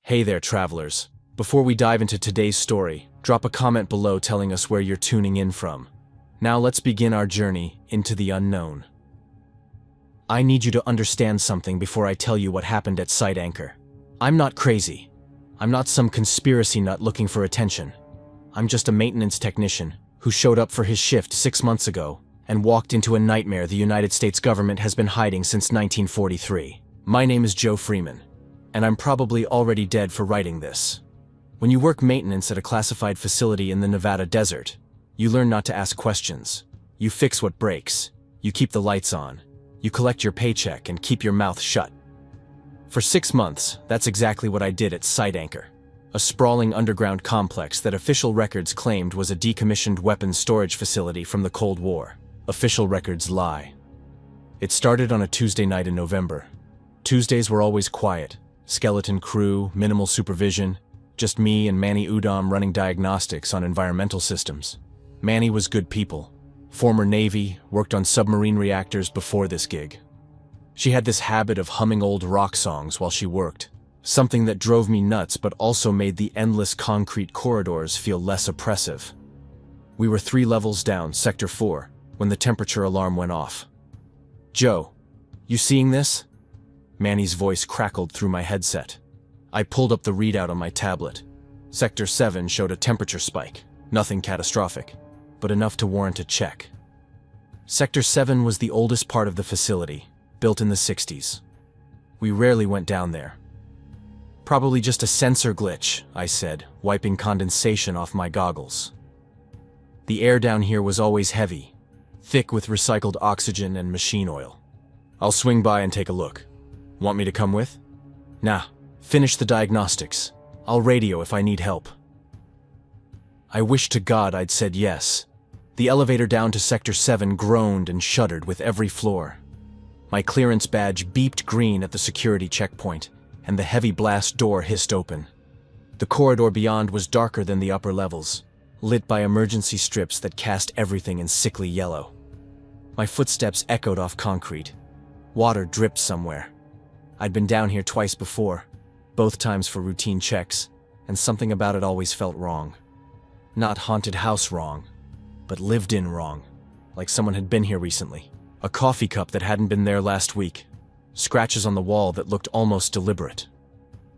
Hey there, travelers. Before we dive into today's story, drop a comment below telling us where you're tuning in from. Now let's begin our journey into the unknown. I need you to understand something before I tell you what happened at Site Anchor. I'm not crazy. I'm not some conspiracy nut looking for attention. I'm just a maintenance technician who showed up for his shift 6 months ago and walked into a nightmare the United States government has been hiding since 1943. My name is Joe Freeman, and I'm probably already dead for writing this. When you work maintenance at a classified facility in the Nevada desert, you learn not to ask questions. You fix what breaks. You keep the lights on. You collect your paycheck and keep your mouth shut. For 6 months, that's exactly what I did at Site Anchor, a sprawling underground complex that official records claimed was a decommissioned weapons storage facility from the Cold War. Official records lie. It started on a Tuesday night in November. Tuesdays were always quiet. Skeleton crew, minimal supervision, just me and Manny Udom running diagnostics on environmental systems. Manny was good people. Former Navy, worked on submarine reactors before this gig. She had this habit of humming old rock songs while she worked, something that drove me nuts but also made the endless concrete corridors feel less oppressive. We were 3 levels down, Sector 4, when the temperature alarm went off. "Joe, you seeing this?" Manny's voice crackled through my headset. I pulled up the readout on my tablet. Sector 7 showed a temperature spike, nothing catastrophic, but enough to warrant a check. Sector 7 was the oldest part of the facility, built in the 60s. We rarely went down there. "Probably just a sensor glitch," I said, wiping condensation off my goggles. The air down here was always heavy, thick with recycled oxygen and machine oil. "I'll swing by and take a look. Want me to come with?" "Nah, finish the diagnostics. I'll radio if I need help." I wish to God I'd said yes. The elevator down to Sector 7 groaned and shuddered with every floor. My clearance badge beeped green at the security checkpoint, and the heavy blast door hissed open. The corridor beyond was darker than the upper levels, lit by emergency strips that cast everything in sickly yellow. My footsteps echoed off concrete. Water dripped somewhere. I'd been down here twice before, both times for routine checks, and something about it always felt wrong. Not haunted house wrong, but lived in wrong, like someone had been here recently. A coffee cup that hadn't been there last week. Scratches on the wall that looked almost deliberate.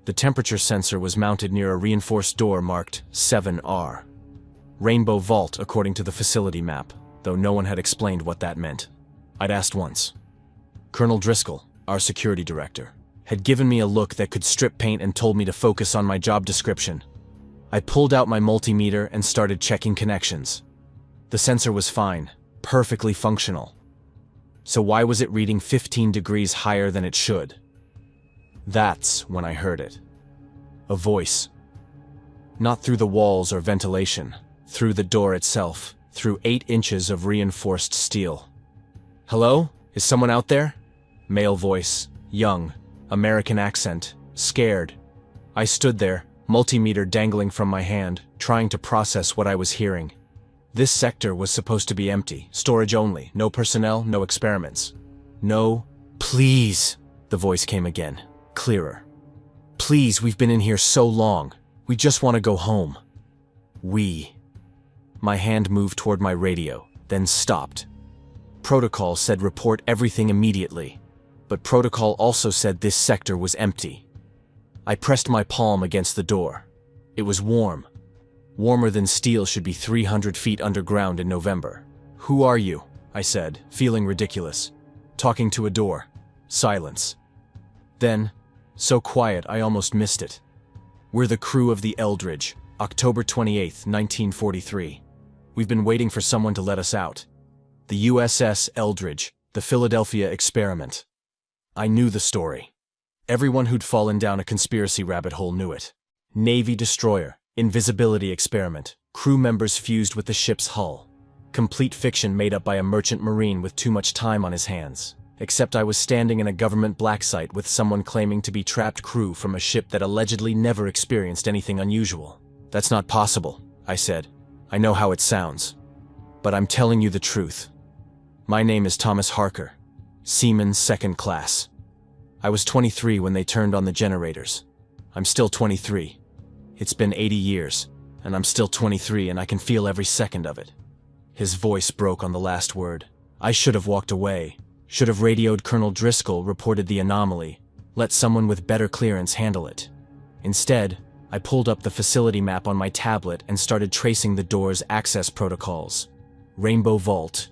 The temperature sensor was mounted near a reinforced door marked 7R. Rainbow Vault according to the facility map, though no one had explained what that meant. I'd asked once. Colonel Driscoll, our security director, had given me a look that could strip paint and told me to focus on my job description. I pulled out my multimeter and started checking connections. The sensor was fine, perfectly functional. So why was it reading 15 degrees higher than it should? That's when I heard it. A voice. Not through the walls or ventilation, through the door itself, through 8 inches of reinforced steel. "Hello? Is someone out there?" Male voice, young, American accent, scared. I stood there, multimeter dangling from my hand, trying to process what I was hearing. This sector was supposed to be empty, storage only, no personnel, no experiments. No, please, the voice came again, clearer. "Please, we've been in here so long. We just want to go home." We. My hand moved toward my radio, then stopped. Protocol said report everything immediately, but protocol also said this sector was empty. I pressed my palm against the door. It was warm. Warmer than steel should be 300 feet underground in November. "Who are you?" I said, feeling ridiculous. Talking to a door. Silence. Then, so quiet I almost missed it. "We're the crew of the Eldridge, October 28th, 1943. We've been waiting for someone to let us out. The USS Eldridge, the Philadelphia experiment." I knew the story. Everyone who'd fallen down a conspiracy rabbit hole knew it. Navy destroyer, invisibility experiment, crew members fused with the ship's hull. Complete fiction made up by a merchant marine with too much time on his hands. Except I was standing in a government black site with someone claiming to be trapped crew from a ship that allegedly never experienced anything unusual. "That's not possible," I said. "I know how it sounds. But I'm telling you the truth. My name is Thomas Harker, Seaman 2nd Class. I was 23 when they turned on the generators. I'm still 23. It's been 80 years, and I'm still 23 and I can feel every second of it. His voice broke on the last word. I should have walked away, should have radioed Colonel Driscoll, reported the anomaly, let someone with better clearance handle it. Instead, I pulled up the facility map on my tablet and started tracing the door's access protocols. Rainbow Vault,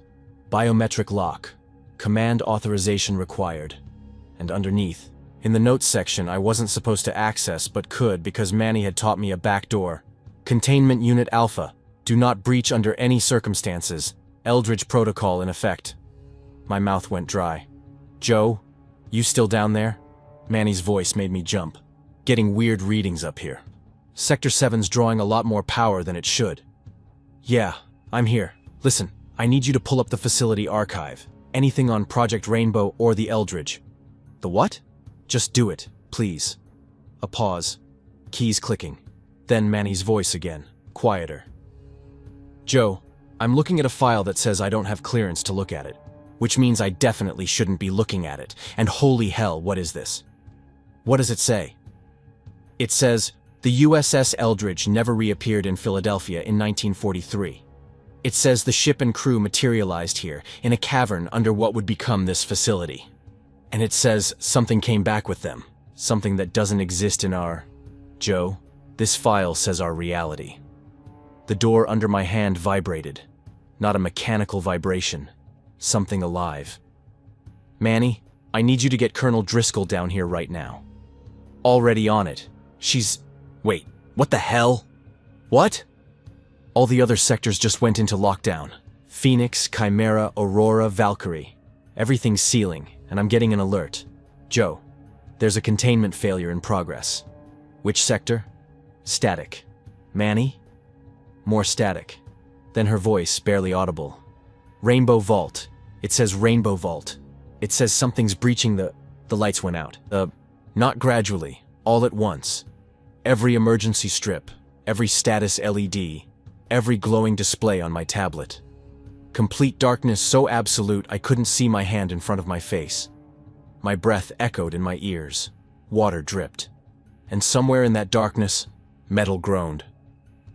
biometric lock, command authorization required. And underneath, in the notes section I wasn't supposed to access but could because Manny had taught me a back door. Containment Unit Alpha, do not breach under any circumstances. Eldridge Protocol in effect. My mouth went dry. Joe, you still down there? Manny's voice made me jump. Getting weird readings up here. Sector 7's drawing a lot more power than it should. Yeah, I'm here. Listen, I need you to pull up the facility archive. Anything on Project Rainbow or the Eldridge. The what? Just do it, please. A pause. Keys clicking. Then Manny's voice again, quieter. Joe, I'm looking at a file that says I don't have clearance to look at it, which means I definitely shouldn't be looking at it. And holy hell, what is this? What does it say? It says, the USS Eldridge never reappeared in Philadelphia in 1943. It says the ship and crew materialized here, in a cavern under what would become this facility. And it says something came back with them, something that doesn't exist in our... Joe, this file says our reality. The door under my hand vibrated. Not a mechanical vibration. Something alive. Manny, I need you to get Colonel Driscoll down here right now. Already on it. She's... Wait, what the hell? What? All the other sectors just went into lockdown. Phoenix, Chimera, Aurora, Valkyrie. Everything's sealing, and I'm getting an alert. Joe, there's a containment failure in progress. Which sector? Static. Manny? More static. Then her voice, barely audible. Rainbow Vault. It says Rainbow Vault. It says something's breaching the lights went out. Not gradually, all at once. Every emergency strip, every status LED, every glowing display on my tablet. Complete darkness so absolute I couldn't see my hand in front of my face. My breath echoed in my ears. Water dripped. And somewhere in that darkness, metal groaned.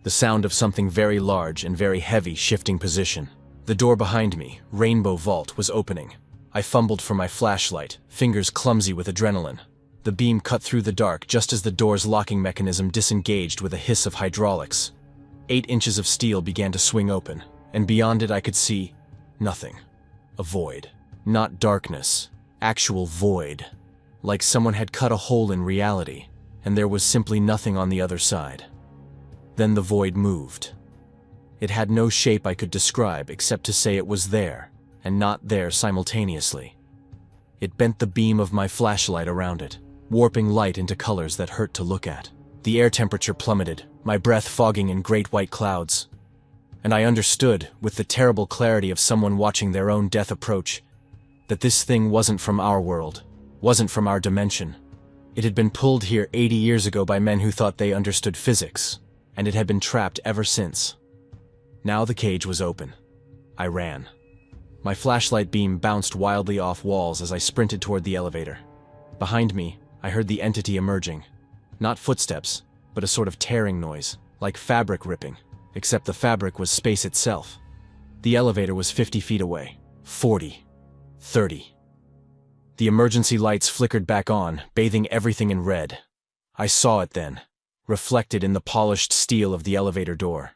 The sound of something very large and very heavy shifting position. The door behind me, Rainbow Vault, was opening. I fumbled for my flashlight, fingers clumsy with adrenaline. The beam cut through the dark just as the door's locking mechanism disengaged with a hiss of hydraulics. 8 inches of steel began to swing open, and beyond it I could see nothing. A void. Not darkness. Actual void. Like someone had cut a hole in reality, and there was simply nothing on the other side. Then the void moved. It had no shape I could describe except to say it was there, and not there simultaneously. It bent the beam of my flashlight around it, warping light into colors that hurt to look at. The air temperature plummeted, my breath fogging in great white clouds. And I understood, with the terrible clarity of someone watching their own death approach, that this thing wasn't from our world, wasn't from our dimension. It had been pulled here 80 years ago by men who thought they understood physics, and it had been trapped ever since. Now the cage was open. I ran. My flashlight beam bounced wildly off walls as I sprinted toward the elevator. Behind me, I heard the entity emerging. Not footsteps, but a sort of tearing noise, like fabric ripping, except the fabric was space itself. The elevator was 50 feet away. 40. 30. The emergency lights flickered back on, bathing everything in red. I saw it then, reflected in the polished steel of the elevator door.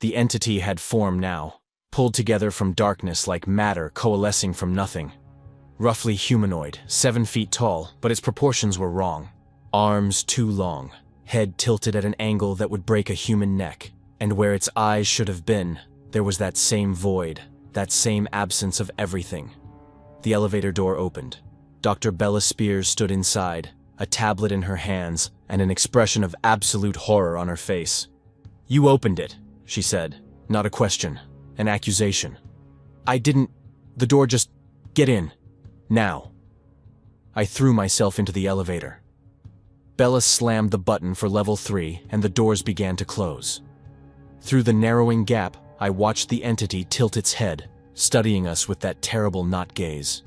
The entity had form now, pulled together from darkness like matter coalescing from nothing. Roughly humanoid, 7 feet tall, but its proportions were wrong. Arms too long, head tilted at an angle that would break a human neck, and where its eyes should have been, there was that same void, that same absence of everything. The elevator door opened. Dr. Bella Spears stood inside, a tablet in her hands, and an expression of absolute horror on her face. "You opened it," she said. Not a question, an accusation. "I didn't. The door just... Get in. Now." I threw myself into the elevator. Bella slammed the button for level 3, and the doors began to close. Through the narrowing gap, I watched the entity tilt its head, studying us with that terrible knot gaze.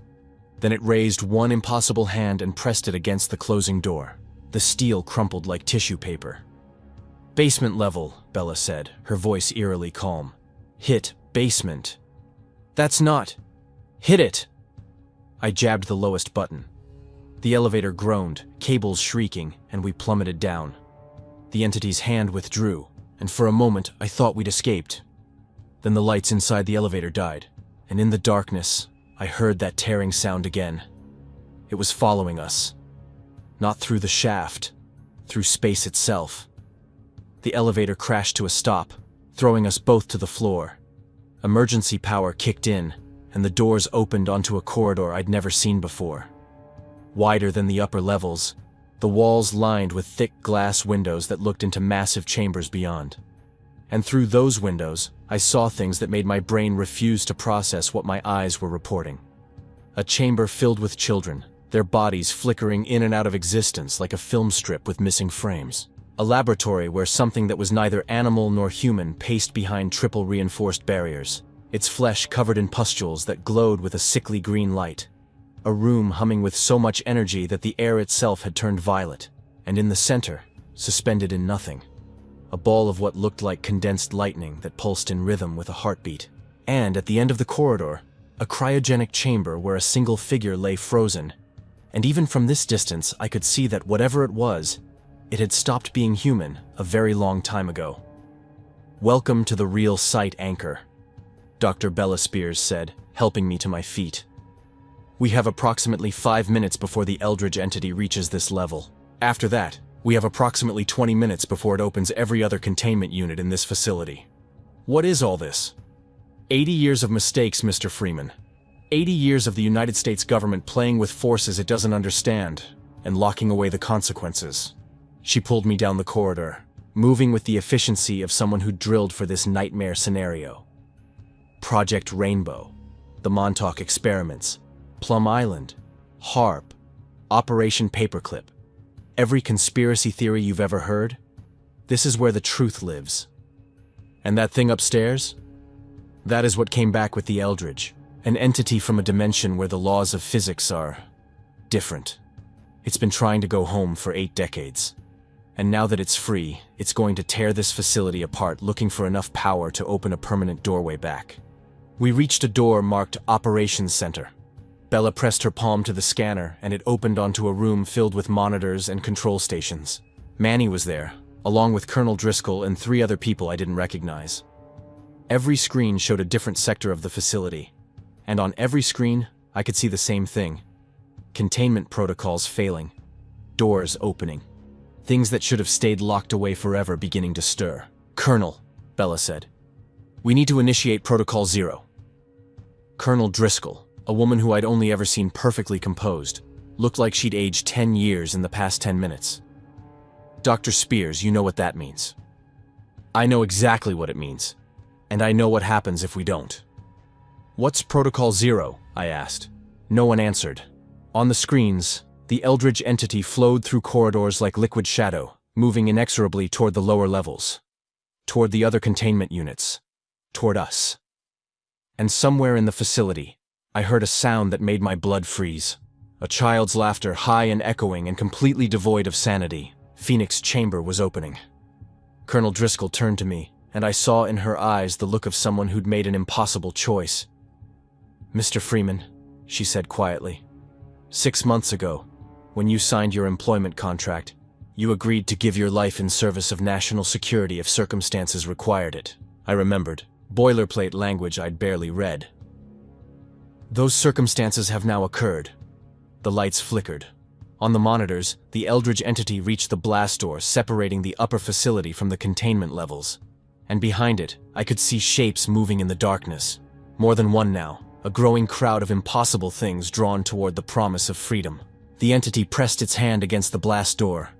Then it raised one impossible hand and pressed it against the closing door. The steel crumpled like tissue paper. "Basement level," Bella said, her voice eerily calm. "Hit basement." "That's not... Hit it!" I jabbed the lowest button. The elevator groaned, cables shrieking, and we plummeted down. The entity's hand withdrew, and for a moment I thought we'd escaped. Then the lights inside the elevator died, and in the darkness, I heard that tearing sound again. It was following us. Not through the shaft, through space itself. The elevator crashed to a stop, throwing us both to the floor. Emergency power kicked in, and the doors opened onto a corridor I'd never seen before. Wider than the upper levels, the walls lined with thick glass windows that looked into massive chambers beyond. And through those windows, I saw things that made my brain refuse to process what my eyes were reporting. A chamber filled with children, their bodies flickering in and out of existence like a film strip with missing frames. A laboratory where something that was neither animal nor human paced behind triple reinforced barriers, its flesh covered in pustules that glowed with a sickly green light. A room humming with so much energy that the air itself had turned violet, and in the center, suspended in nothing, a ball of what looked like condensed lightning that pulsed in rhythm with a heartbeat. And at the end of the corridor, a cryogenic chamber where a single figure lay frozen, and even from this distance I could see that whatever it was, it had stopped being human a very long time ago. "Welcome to the real site, Anchor," Dr. Bella Spears said, helping me to my feet. "We have approximately 5 minutes before the Eldritch entity reaches this level. After that, we have approximately 20 minutes before it opens every other containment unit in this facility." What is all this? 80 years of mistakes, Mr. Freeman. 80 years of the United States government playing with forces it doesn't understand, and locking away the consequences. She pulled me down the corridor, moving with the efficiency of someone who drilled for this nightmare scenario. Project Rainbow, the Montauk experiments, Plum Island, HARP, Operation Paperclip. Every conspiracy theory you've ever heard? This is where the truth lives. And that thing upstairs? That is what came back with the Eldritch, an entity from a dimension where the laws of physics are different. It's been trying to go home for 8 decades. And now that it's free, it's going to tear this facility apart, looking for enough power to open a permanent doorway back. We reached a door marked Operations Center. Bella pressed her palm to the scanner, and it opened onto a room filled with monitors and control stations. Manny was there, along with Colonel Driscoll and 3 other people I didn't recognize. Every screen showed a different sector of the facility, and on every screen, I could see the same thing. Containment protocols failing, doors opening, things that should have stayed locked away forever beginning to stir. "Colonel," Bella said, "we need to initiate Protocol 0. Colonel Driscoll, a woman who I'd only ever seen perfectly composed, looked like she'd aged 10 years in the past 10 minutes. "Dr. Spears, you know what that means." "I know exactly what it means, and I know what happens if we don't." "What's Protocol 0? I asked. No one answered. On the screens, the Eldritch entity flowed through corridors like liquid shadow, moving inexorably toward the lower levels, toward the other containment units, toward us. And somewhere in the facility, I heard a sound that made my blood freeze. A child's laughter, high and echoing and completely devoid of sanity. Phoenix Chamber was opening. Colonel Driscoll turned to me, and I saw in her eyes the look of someone who'd made an impossible choice. "Mr. Freeman," she said quietly, "6 months ago, when you signed your employment contract, you agreed to give your life in service of national security if circumstances required it." I remembered, boilerplate language I'd barely read. "Those circumstances have now occurred." The lights flickered. On the monitors, the Eldritch entity reached the blast door separating the upper facility from the containment levels. And behind it, I could see shapes moving in the darkness. More than one now, a growing crowd of impossible things drawn toward the promise of freedom. The entity pressed its hand against the blast door,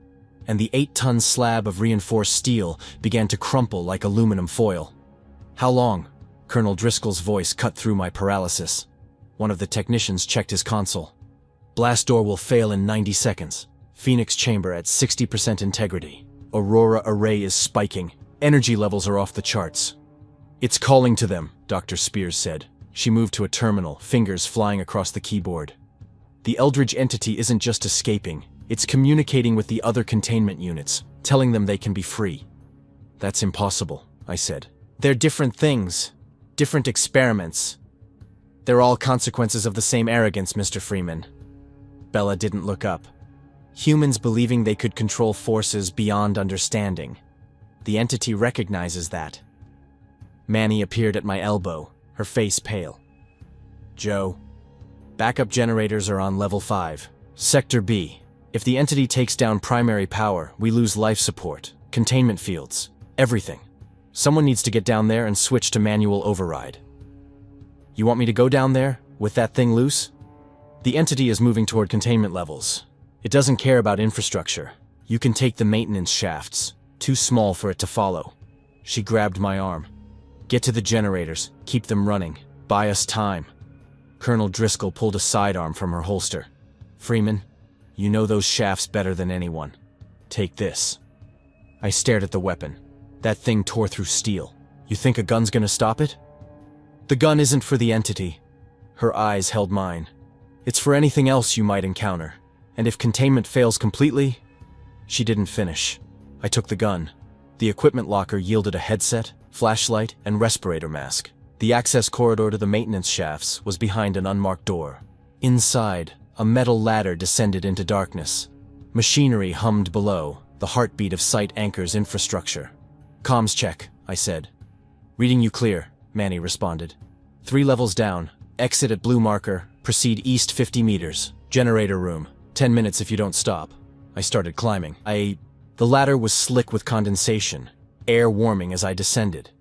and the 8-ton slab of reinforced steel began to crumple like aluminum foil. "How long?" Colonel Driscoll's voice cut through my paralysis. One of the technicians checked his console. "Blast door will fail in 90 seconds. Phoenix Chamber at 60% integrity. Aurora array is spiking. Energy levels are off the charts." "It's calling to them," Dr. Spears said. She moved to a terminal, fingers flying across the keyboard. "The Eldritch entity isn't just escaping, It's communicating with the other containment units, telling them they can be free. That's impossible, I said. They're different things, different experiments. They're all consequences of the same arrogance, Mr. Freeman. Bella didn't look up. Humans believing they could control forces beyond understanding. The entity recognizes that. Manny appeared at my elbow, her face pale. Joe, backup generators are on level 5. Sector B. If the entity takes down primary power, we lose life support, containment fields, everything. Someone needs to get down there and switch to manual override. You want me to go down there, with that thing loose? The entity is moving toward containment levels. It doesn't care about infrastructure. You can take the maintenance shafts, too small for it to follow. She grabbed my arm. Get to the generators, keep them running, buy us time. Colonel Driscoll pulled a sidearm from her holster. Freeman, you know those shafts better than anyone. Take this. I stared at the weapon. That thing tore through steel. You think a gun's gonna stop it? The gun isn't for the entity. Her eyes held mine. It's for anything else you might encounter. And if containment fails completely... She didn't finish. I took the gun. The equipment locker yielded a headset, flashlight, and respirator mask. The access corridor to the maintenance shafts was behind an unmarked door. Inside, a metal ladder descended into darkness. Machinery hummed below, the heartbeat of Site Anchor's infrastructure. Comms check, I said. Reading you clear, Manny responded. 3 levels down, exit at blue marker, proceed east 50 meters, generator room, 10 minutes if you don't stop. I started climbing. The ladder was slick with condensation, air warming as I descended.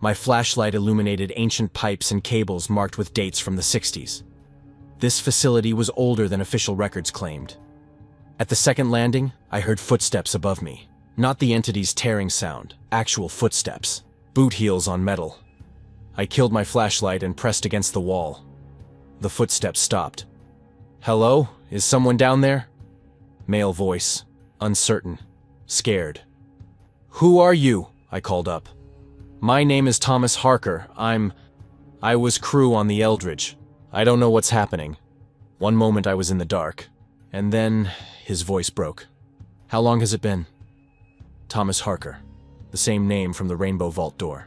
My flashlight illuminated ancient pipes and cables marked with dates from the 60s. This facility was older than official records claimed. At the second landing, I heard footsteps above me. Not the entity's tearing sound, actual footsteps. Boot heels on metal. I killed my flashlight and pressed against the wall. The footsteps stopped. Hello? Is someone down there? Male voice, uncertain, scared. Who are you? I called up. My name is Thomas Harker. I was crew on the Eldridge. I don't know what's happening. One moment I was in the dark, and then his voice broke. How long has it been? Thomas Harker, the same name from the Rainbow Vault door.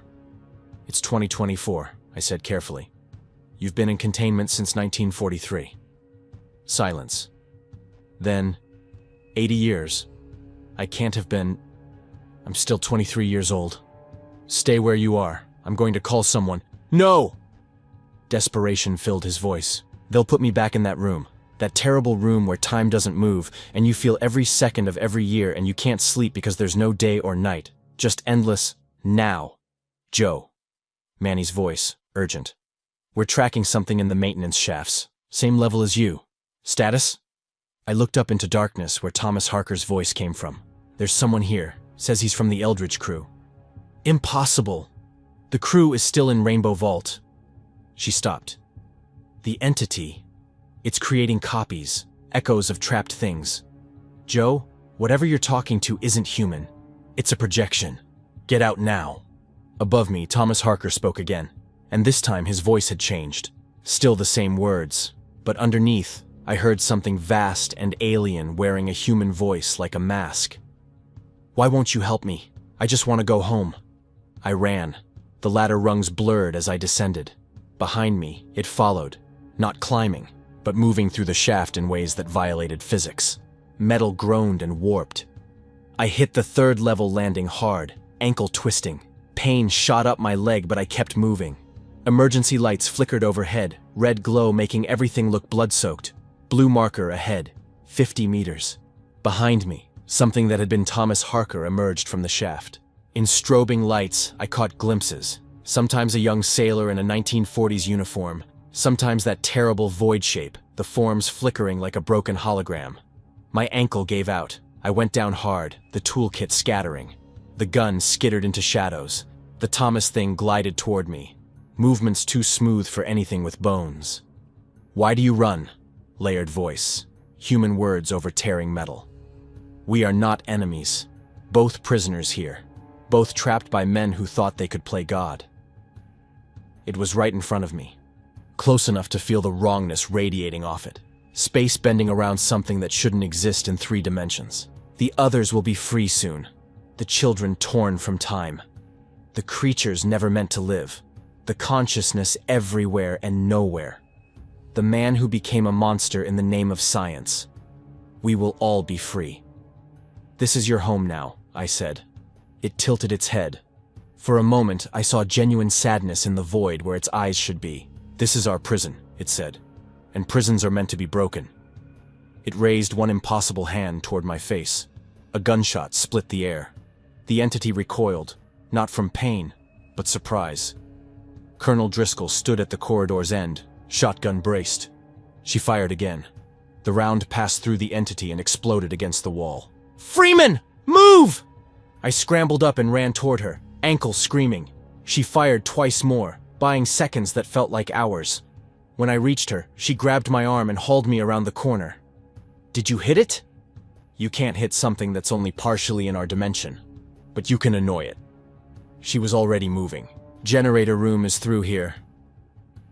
It's 2024, I said carefully. You've been in containment since 1943. Silence. Then, 80 years. I can't have been... I'm still 23 years old. Stay where you are. I'm going to call someone. No! Desperation filled his voice. They'll put me back in that room. That terrible room where time doesn't move, and you feel every second of every year and you can't sleep because there's no day or night. Just endless, now. Joe. Manny's voice, urgent. We're tracking something in the maintenance shafts. Same level as you. Status? I looked up into darkness where Thomas Harker's voice came from. There's someone here. Says he's from the Eldridge crew. Impossible. The crew is still in Rainbow Vault. She stopped. The entity. It's creating copies, echoes of trapped things. Joe, whatever you're talking to isn't human. It's a projection. Get out now. Above me, Thomas Harker spoke again, and this time his voice had changed. Still the same words, but underneath, I heard something vast and alien wearing a human voice like a mask. Why won't you help me? I just want to go home. I ran. The ladder rungs blurred as I descended. Behind me, it followed, not climbing, but moving through the shaft in ways that violated physics. Metal groaned and warped. I hit the 3rd level landing hard, ankle twisting. Pain shot up my leg, but I kept moving. Emergency lights flickered overhead, red glow making everything look blood-soaked. Blue marker ahead, 50 meters. Behind me, something that had been Thomas Harker emerged from the shaft. In strobing lights, I caught glimpses. Sometimes a young sailor in a 1940s uniform, sometimes that terrible void shape, the forms flickering like a broken hologram. My ankle gave out. I went down hard, the toolkit scattering. The gun skittered into shadows. The Thomas thing glided toward me. Movements too smooth for anything with bones. Why do you run? Layered voice. Human words over tearing metal. We are not enemies. Both prisoners here. Both trapped by men who thought they could play God. It was right in front of me. Close enough to feel the wrongness radiating off it. Space bending around something that shouldn't exist in 3 dimensions. The others will be free soon. The children torn from time. The creatures never meant to live. The consciousness everywhere and nowhere. The man who became a monster in the name of science. We will all be free. This is your home now, I said. It tilted its head. For a moment, I saw genuine sadness in the void where its eyes should be. This is our prison, it said. And prisons are meant to be broken. It raised one impossible hand toward my face. A gunshot split the air. The entity recoiled, not from pain, but surprise. Colonel Driscoll stood at the corridor's end, shotgun braced. She fired again. The round passed through the entity and exploded against the wall. "Freeman, move!" I scrambled up and ran toward her, ankles screaming. She fired twice more, buying seconds that felt like hours. When I reached her, she grabbed my arm and hauled me around the corner. "Did you hit it?" "You can't hit something that's only partially in our dimension, but you can annoy it." She was already moving. "Generator room is through here."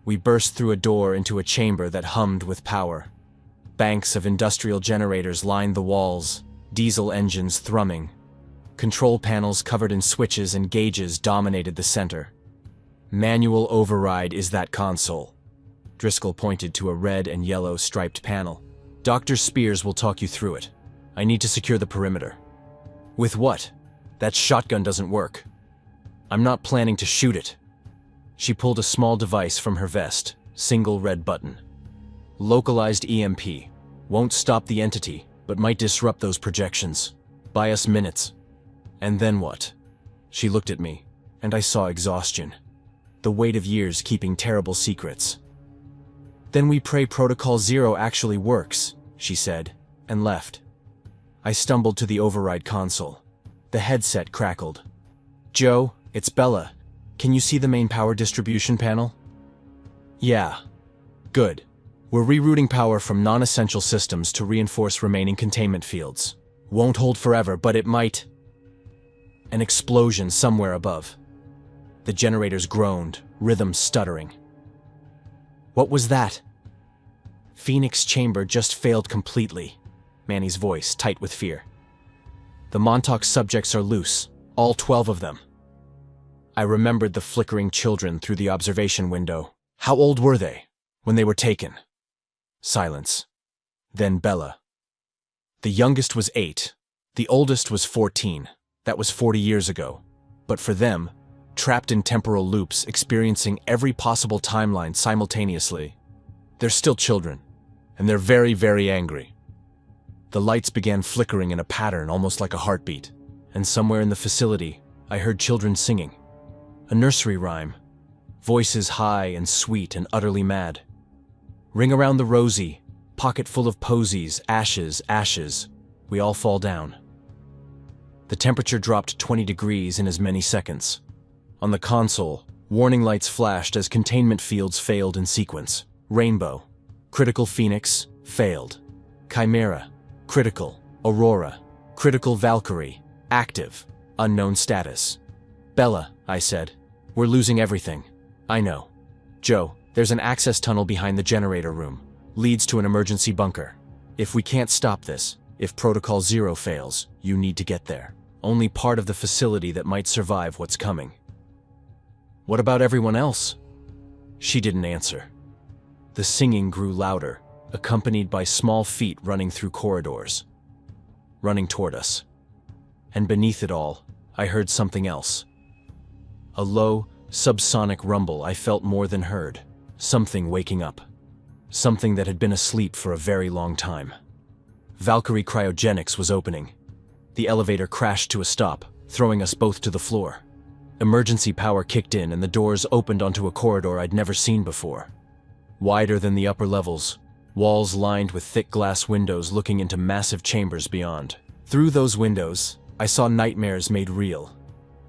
We burst through a door into a chamber that hummed with power. Banks of industrial generators lined the walls, diesel engines thrumming. Control panels covered in switches and gauges dominated the center. "Manual override is that console." Driscoll pointed to a red and yellow striped panel. "Dr. Spears will talk you through it. I need to secure the perimeter." "With what? That shotgun doesn't work." "I'm not planning to shoot it." She pulled a small device from her vest, single red button. "Localized EMP. Won't stop the entity, but might disrupt those projections. Buy us minutes." "And then what?" She looked at me, and I saw exhaustion. The weight of years keeping terrible secrets. "Then we pray Protocol Zero actually works," she said, and left. I stumbled to the override console. The headset crackled. "Joe, it's Bella. Can you see the main power distribution panel?" "Yeah." "Good. We're rerouting power from non-essential systems to reinforce remaining containment fields. Won't hold forever, but it might." An explosion somewhere above. The generators groaned, rhythm stuttering. "What was that?" "Phoenix Chamber just failed completely," Manny's voice tight with fear. "The Montauk subjects are loose, all 12 of them." I remembered the flickering children through the observation window. How old were they when they were taken? Silence. Then Bella. The youngest was 8. The oldest was 14. That was 40 years ago. But for them, trapped in temporal loops, experiencing every possible timeline simultaneously, they're still children, and they're very, very angry. The lights began flickering in a pattern almost like a heartbeat, and somewhere in the facility, I heard children singing. A nursery rhyme. Voices high and sweet and utterly mad. "Ring around the rosy, pocket full of posies, ashes, ashes, we all fall down." The temperature dropped 20 degrees in as many seconds. On the console, warning lights flashed as containment fields failed in sequence. Rainbow. Critical Phoenix, failed. Chimera, critical. Aurora, critical Valkyrie, active. Unknown status. "Bella," I said, "we're losing everything." "I know." "Joe, there's an access tunnel behind the generator room. Leads to an emergency bunker. If we can't stop this, if Protocol Zero fails, you need to get there. Only part of the facility that might survive what's coming." "What about everyone else?" She didn't answer. The singing grew louder, accompanied by small feet running through corridors. Running toward us. And beneath it all, I heard something else. A low, subsonic rumble I felt more than heard. Something waking up. Something that had been asleep for a very long time. Valkyrie Cryogenics was opening. The elevator crashed to a stop, throwing us both to the floor. Emergency power kicked in and the doors opened onto a corridor I'd never seen before. Wider than the upper levels, walls lined with thick glass windows looking into massive chambers beyond. Through those windows, I saw nightmares made real.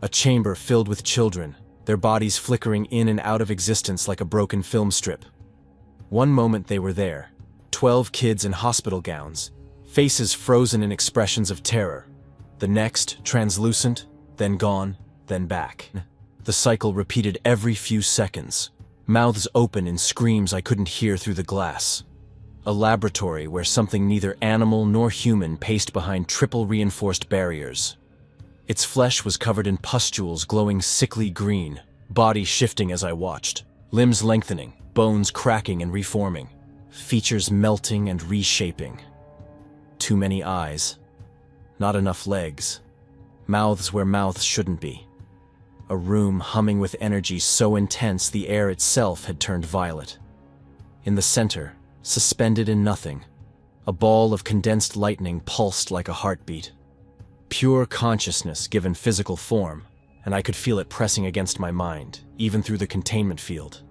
A chamber filled with children, their bodies flickering in and out of existence like a broken film strip. One moment they were there, 12 kids in hospital gowns, faces frozen in expressions of terror. The next, translucent, then gone, then back. The cycle repeated every few seconds, mouths open in screams I couldn't hear through the glass. A laboratory where something neither animal nor human paced behind triple reinforced barriers. Its flesh was covered in pustules glowing sickly green, body shifting as I watched, limbs lengthening, bones cracking and reforming, features melting and reshaping. Too many eyes. Not enough legs. Mouths where mouths shouldn't be. A room humming with energy so intense the air itself had turned violet. In the center, suspended in nothing, a ball of condensed lightning pulsed like a heartbeat. Pure consciousness given physical form, and I could feel it pressing against my mind, even through the containment field.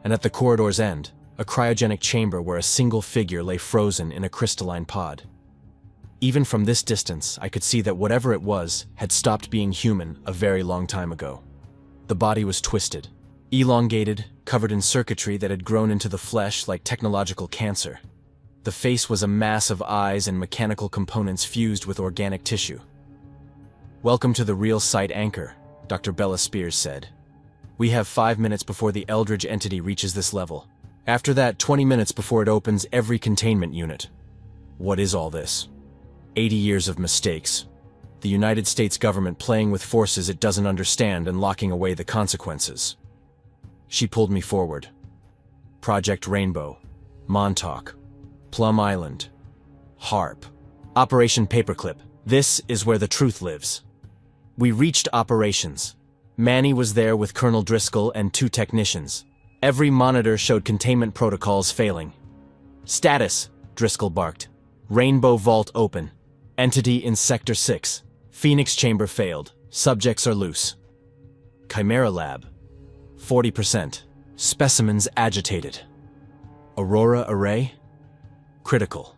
And at the corridor's end, a cryogenic chamber where a single figure lay frozen in a crystalline pod. Even from this distance, I could see that whatever it was had stopped being human a very long time ago. The body was twisted, elongated, covered in circuitry that had grown into the flesh like technological cancer. The face was a mass of eyes and mechanical components fused with organic tissue. "Welcome to the real site Anchor," Dr. Bella Spears said. "We have 5 minutes before the Eldridge entity reaches this level. After that, 20 minutes before it opens every containment unit." What is all this? 80 years of mistakes. The United States government playing with forces it doesn't understand and locking away the consequences. She pulled me forward. Project Rainbow, Montauk, Plum Island, HARP, Operation Paperclip. This is where the truth lives. We reached operations. Manny was there with Colonel Driscoll and 2 technicians. Every monitor showed containment protocols failing. "Status," Driscoll barked. "Rainbow Vault open. Entity in Sector 6. Phoenix Chamber failed. Subjects are loose." Chimera Lab. 40%. Specimens agitated. Aurora Array? Critical.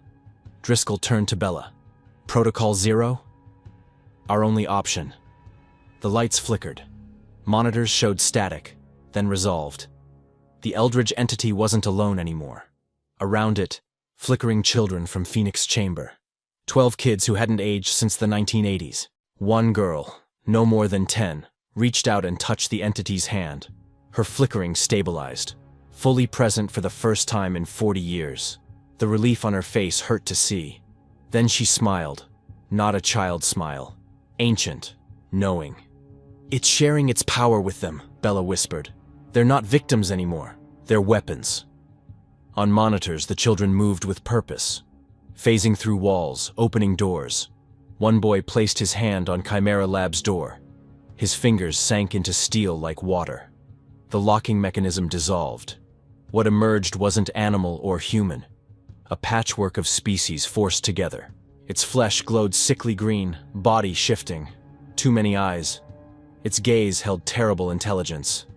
Driscoll turned to Bella. "Protocol 0? Our only option." The lights flickered. Monitors showed static, then resolved. The Eldridge entity wasn't alone anymore. Around it, flickering children from Phoenix Chamber. 12 kids who hadn't aged since the 1980s. One girl, no more than 10, reached out and touched the entity's hand. Her flickering stabilized, fully present for the first time in 40 years. The relief on her face hurt to see. Then she smiled, not a child's smile, ancient, knowing. "It's sharing its power with them," Bella whispered. "They're not victims anymore, they're weapons." On monitors, the children moved with purpose, phasing through walls, opening doors. One boy placed his hand on Chimera Lab's door. His fingers sank into steel like water. The locking mechanism dissolved. What emerged wasn't animal or human. A patchwork of species forced together. Its flesh glowed sickly green, body shifting. Too many eyes. Its gaze held terrible intelligence.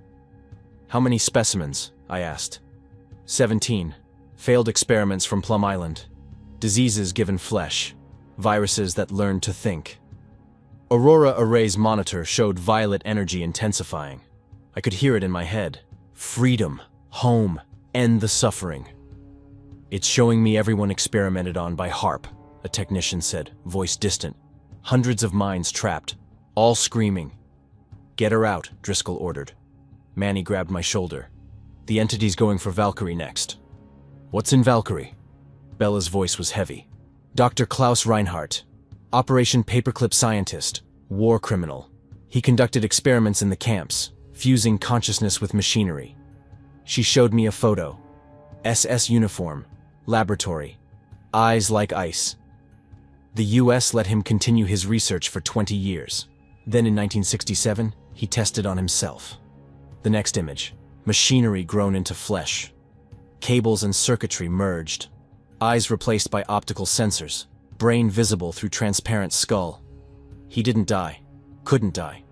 "How many specimens?" I asked. 17. Failed experiments from Plum Island. Diseases given flesh. Viruses that learned to think. Aurora Array's monitor showed violet energy intensifying. I could hear it in my head. "Freedom. Home. End the suffering." "It's showing me everyone experimented on by HARP," a technician said, voice distant. "Hundreds of minds trapped, all screaming." "Get her out," Driscoll ordered. Manny grabbed my shoulder. "The entity's going for Valkyrie next." "What's in Valkyrie?" Bella's voice was heavy. "Dr. Klaus Reinhardt, Operation Paperclip scientist, war criminal. He conducted experiments in the camps, fusing consciousness with machinery." She showed me a photo. SS uniform, laboratory, eyes like ice. The US let him continue his research for 20 years. Then in 1967, he tested on himself. The next image, machinery grown into flesh. Cables and circuitry merged. Eyes replaced by optical sensors, brain visible through transparent skull. He didn't die, couldn't die.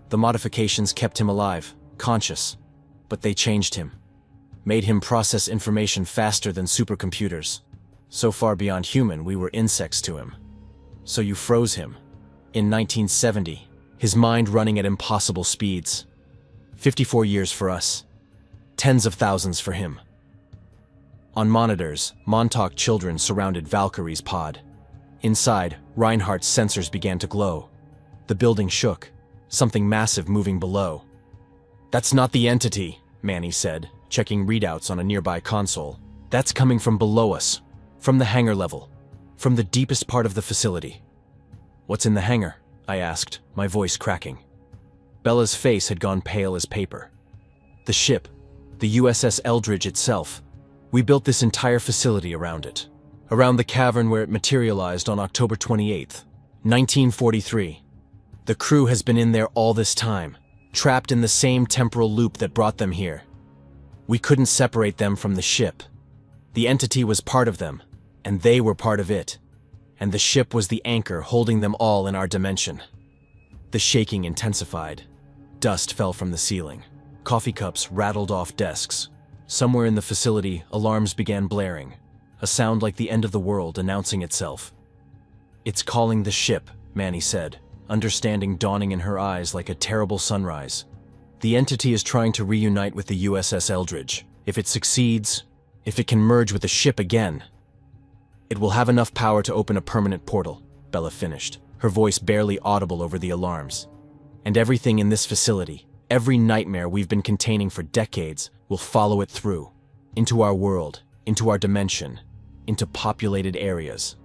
The modifications kept him alive, conscious, but they changed him. Made him process information faster than supercomputers. So far beyond human, we were insects to him. So you froze him. In 1970, his mind running at impossible speeds. 54 years for us. Tens of thousands for him. On monitors, Montauk children surrounded Valkyrie's pod. Inside, Reinhardt's sensors began to glow. The building shook, something massive moving below. "That's not the entity," Manny said, checking readouts on a nearby console. That's coming from below us, from the hangar level, from the deepest part of the facility. What's in the hangar? I asked, my voice cracking. Bella's face had gone pale as paper. The ship, the USS Eldridge itself. We built this entire facility around it, around the cavern where it materialized on October 28th, 1943. The crew has been in there all this time, trapped in the same temporal loop that brought them here. We couldn't separate them from the ship. The entity was part of them, and they were part of it. And the ship was the anchor holding them all in our dimension. The shaking intensified. Dust fell from the ceiling. Coffee cups rattled off desks. Somewhere in the facility, alarms began blaring, a sound like the end of the world announcing itself. "It's calling the ship," Manny said, understanding dawning in her eyes like a terrible sunrise. "The entity is trying to reunite with the USS Eldridge. If it succeeds, if it can merge with the ship again, it will have enough power to open a permanent portal," Bella finished, her voice barely audible over the alarms. "And everything in this facility, every nightmare we've been containing for decades, will follow it through, into our world, into our dimension, into populated areas."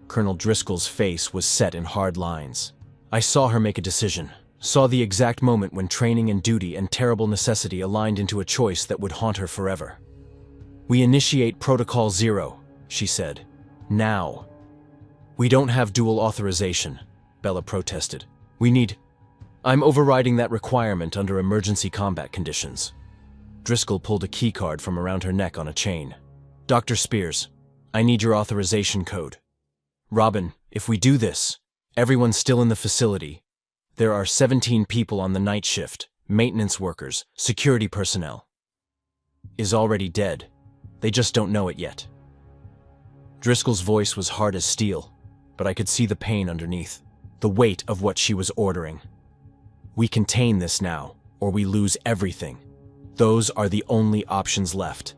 Colonel Driscoll's face was set in hard lines. I saw her make a decision, saw the exact moment when training and duty and terrible necessity aligned into a choice that would haunt her forever. "We initiate Protocol Zero," she said. "Now." "We don't have dual authorization," Bella protested. I'm overriding that requirement under emergency combat conditions." Driscoll pulled a keycard from around her neck on a chain. "Dr. Spears, I need your authorization code. Robin, if we do this, everyone's still in the facility. There are 17 people on the night shift, maintenance workers, security personnel. Is already dead. They just don't know it yet." Driscoll's voice was hard as steel, but I could see the pain underneath, the weight of what she was ordering. "We contain this now, or we lose everything. Those are the only options left."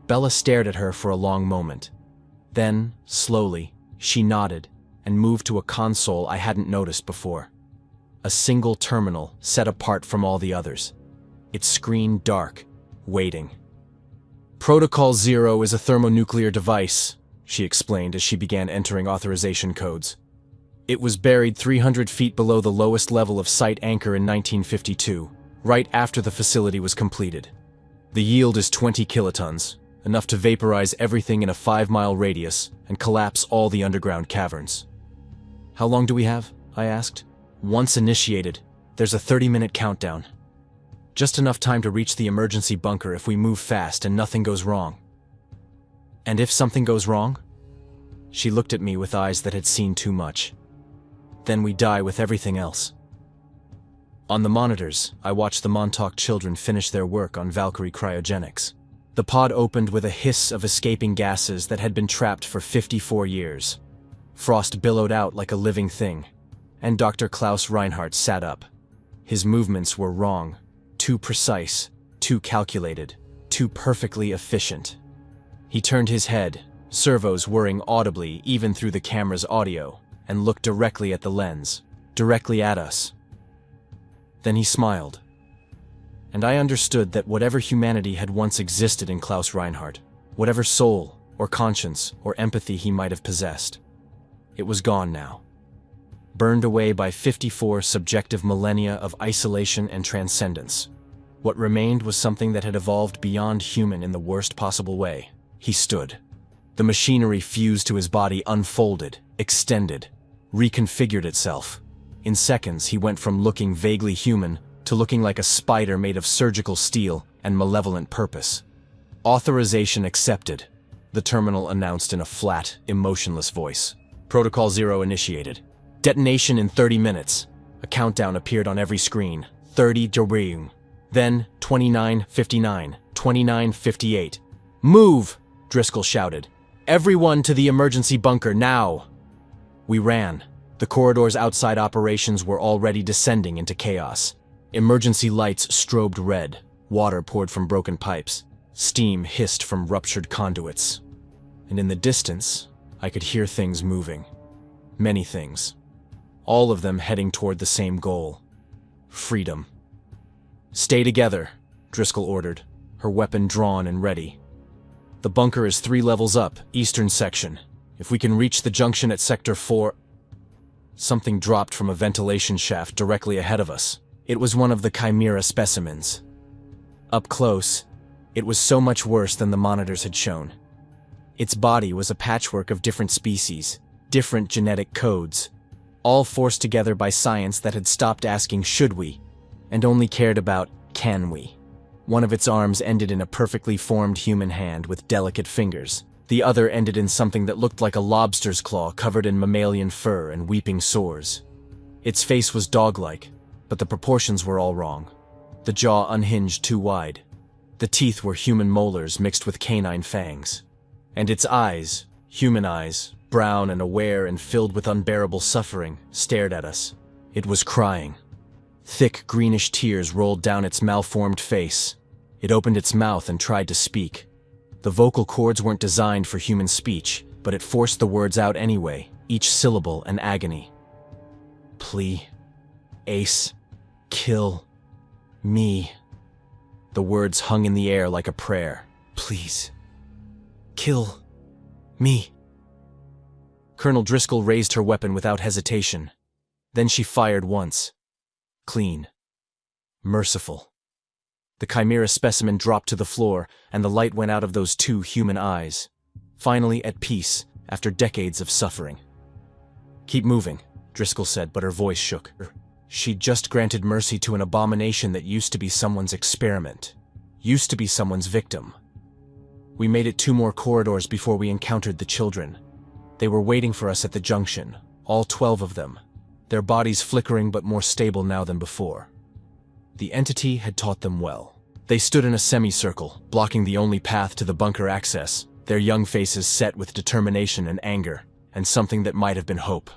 Bella stared at her for a long moment. Then, slowly, she nodded and moved to a console I hadn't noticed before. A single terminal set apart from all the others. Its screen dark, waiting. "Protocol Zero is a thermonuclear device," she explained as she began entering authorization codes. "It was buried 300 feet below the lowest level of Site Anchor in 1952, right after the facility was completed. The yield is 20 kilotons, enough to vaporize everything in a 5-mile radius and collapse all the underground caverns." "How long do we have?" I asked. "Once initiated, there's a 30-minute countdown. Just enough time to reach the emergency bunker if we move fast and nothing goes wrong." "And if something goes wrong?" She looked at me with eyes that had seen too much. "Then we die with everything else." On the monitors, I watched the Montauk children finish their work on Valkyrie Cryogenics. The pod opened with a hiss of escaping gases that had been trapped for 54 years. Frost billowed out like a living thing, and Dr. Klaus Reinhardt sat up. His movements were wrong, too precise, too calculated, too perfectly efficient. He turned his head, servos whirring audibly even through the camera's audio, and looked directly at the lens, directly at us. Then he smiled. And I understood that whatever humanity had once existed in Klaus Reinhardt, whatever soul or conscience or empathy he might have possessed, it was gone now. Burned away by 54 subjective millennia of isolation and transcendence. What remained was something that had evolved beyond human in the worst possible way. He stood. The machinery fused to his body unfolded, extended, reconfigured itself. In seconds, he went from looking vaguely human to looking like a spider made of surgical steel and malevolent purpose. "Authorization accepted," the terminal announced in a flat, emotionless voice. "Protocol Zero initiated. Detonation in 30 minutes. A countdown appeared on every screen. 30 Jabreum. Then 29:59, 29:58. "Move!" Driscoll shouted. "Everyone to the emergency bunker now!" We ran. The corridors outside operations were already descending into chaos. Emergency lights strobed red. Water poured from broken pipes. Steam hissed from ruptured conduits. And in the distance, I could hear things moving. Many things. All of them heading toward the same goal. Freedom. "Stay together," Driscoll ordered, her weapon drawn and ready. The bunker is 3 levels up, eastern section. If we can reach the junction at Sector 4... Something dropped from a ventilation shaft directly ahead of us. It was one of the Chimera specimens. Up close, it was so much worse than the monitors had shown. Its body was a patchwork of different species, different genetic codes, all forced together by science that had stopped asking should we, and only cared about can we. One of its arms ended in a perfectly formed human hand with delicate fingers. The other ended in something that looked like a lobster's claw covered in mammalian fur and weeping sores. Its face was dog-like, but the proportions were all wrong. The jaw unhinged too wide. The teeth were human molars mixed with canine fangs. And its eyes, human eyes, brown and aware and filled with unbearable suffering, stared at us. It was crying. Thick greenish tears rolled down its malformed face. It opened its mouth and tried to speak. The vocal cords weren't designed for human speech, but it forced the words out anyway, each syllable an agony. Plea. Ace. Kill. Me. The words hung in the air like a prayer. Please. Kill. Me. Colonel Driscoll raised her weapon without hesitation. Then she fired once. Clean. Merciful. The Chimera specimen dropped to the floor, and the light went out of those 2 human eyes. Finally at peace, after decades of suffering. Keep moving, Driscoll said, but her voice shook. She'd just granted mercy to an abomination that used to be someone's experiment. Used to be someone's victim. We made it 2 more corridors before we encountered the children. They were waiting for us at the junction, all 12 of them, their bodies flickering but more stable now than before. The entity had taught them well. They stood in a semicircle, blocking the only path to the bunker access, their young faces set with determination and anger, and something that might have been hope.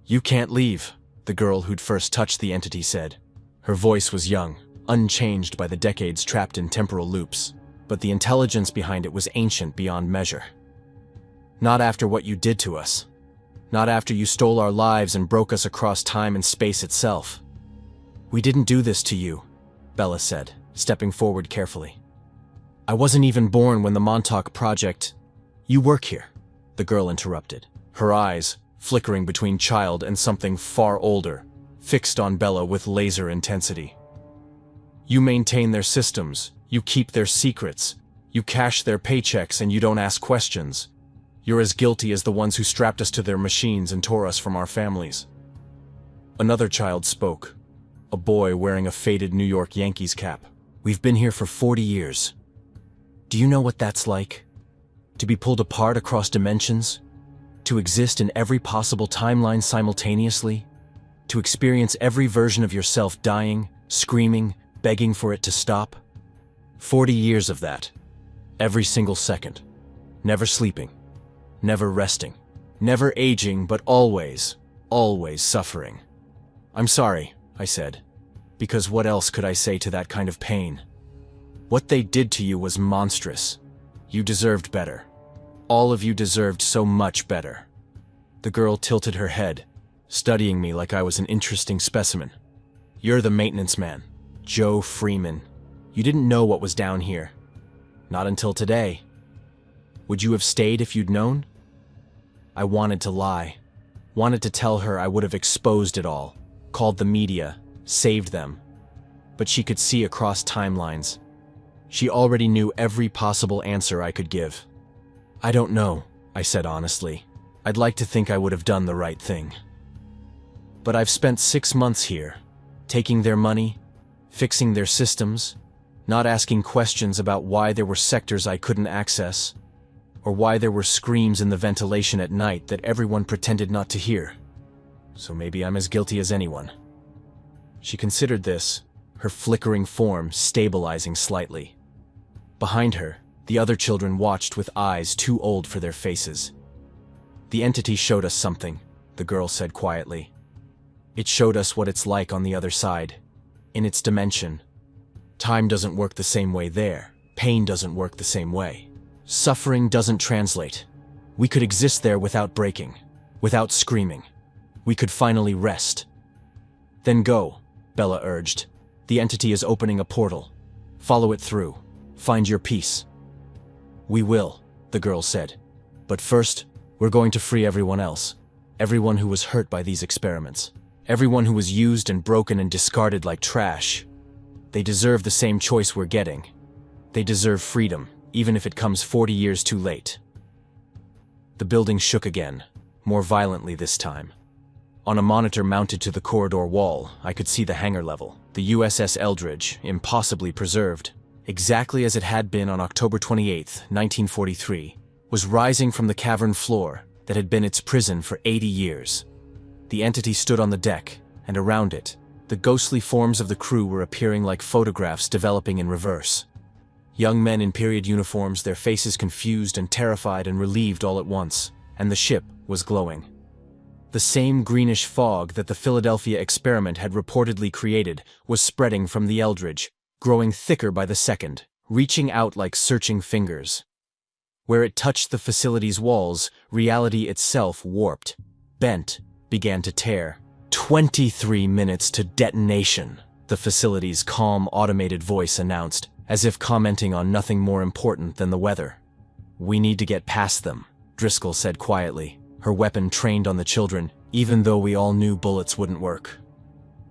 You can't leave, the girl who'd first touched the entity said. Her voice was young, unchanged by the decades trapped in temporal loops, but the intelligence behind it was ancient beyond measure. Not after what you did to us. Not after you stole our lives and broke us across time and space itself. We didn't do this to you, Bella said, stepping forward carefully. I wasn't even born when the Montauk Project... You work here, the girl interrupted, her eyes, flickering between child and something far older, fixed on Bella with laser intensity. You maintain their systems, you keep their secrets, you cash their paychecks and you don't ask questions. You're as guilty as the ones who strapped us to their machines and tore us from our families. Another child spoke. A boy wearing a faded New York Yankees cap. We've been here for 40 years. Do you know what that's like? To be pulled apart across dimensions? To exist in every possible timeline simultaneously? To experience every version of yourself dying, screaming, begging for it to stop? 40 years of that. Every single second. Never sleeping. Never resting. Never aging, but always, always suffering. I'm sorry, I said, because what else could I say to that kind of pain? What they did to you was monstrous. You deserved better. All of you deserved so much better. The girl tilted her head, studying me like I was an interesting specimen. You're the maintenance man, Joe Freeman. You didn't know what was down here. Not until today. Would you have stayed if you'd known? I wanted to lie. Wanted to tell her I would have exposed it all. Called the media, saved them. But she could see across timelines. She already knew every possible answer I could give. I don't know, I said honestly. I'd like to think I would have done the right thing. But I've spent 6 months here, taking their money, fixing their systems, not asking questions about why there were sectors I couldn't access, or why there were screams in the ventilation at night that everyone pretended not to hear. So maybe I'm as guilty as anyone. She considered this, her flickering form stabilizing slightly. Behind her, the other children watched with eyes too old for their faces. The entity showed us something, the girl said quietly. It showed us what it's like on the other side, in its dimension. Time doesn't work the same way there. Pain doesn't work the same way. Suffering doesn't translate. We could exist there without breaking, without screaming. We could finally rest. Then go, Bella urged. The entity is opening a portal. Follow it through. Find your peace. "We will," the girl said. "But first, we're going to free everyone else. Everyone who was hurt by these experiments. Everyone who was used and broken and discarded like trash. They deserve the same choice we're getting. They deserve freedom, even if it comes 40 years too late." The building shook again, more violently this time. On a monitor mounted to the corridor wall, I could see the hangar level, the USS Eldridge, impossibly preserved, exactly as it had been on October 28, 1943, was rising from the cavern floor that had been its prison for 80 years. The entity stood on the deck, and around it, the ghostly forms of the crew were appearing like photographs developing in reverse. Young men in period uniforms, their faces confused and terrified and relieved all at once, and the ship was glowing. The same greenish fog that the Philadelphia experiment had reportedly created was spreading from the Eldridge, growing thicker by the second, reaching out like searching fingers. Where it touched the facility's walls, reality itself warped, bent, began to tear. 23 minutes to detonation, the facility's calm, automated voice announced, as if commenting on nothing more important than the weather. "We need to get past them," Driscoll said quietly, her weapon trained on the children, even though we all knew bullets wouldn't work.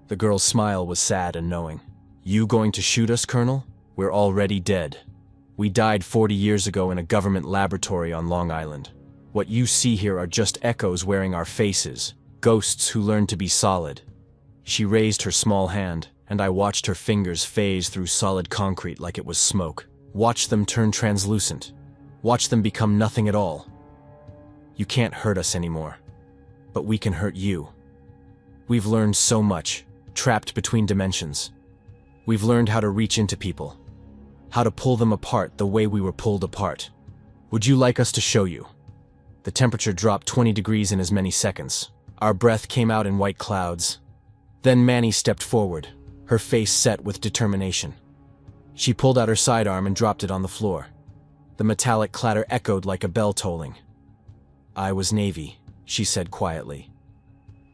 The girl's smile was sad and knowing. "You going to shoot us, Colonel? We're already dead. We died 40 years ago in a government laboratory on Long Island. What you see here are just echoes wearing our faces, ghosts who learned to be solid." She raised her small hand, and I watched her fingers phase through solid concrete like it was smoke. Watched them turn translucent. Watched them become nothing at all. "You can't hurt us anymore. But we can hurt you. We've learned so much, trapped between dimensions. We've learned how to reach into people. How to pull them apart the way we were pulled apart. Would you like us to show you?" The temperature dropped 20 degrees in as many seconds. Our breath came out in white clouds. Then Manny stepped forward, her face set with determination. She pulled out her sidearm and dropped it on the floor. The metallic clatter echoed like a bell tolling. "I was Navy," she said quietly.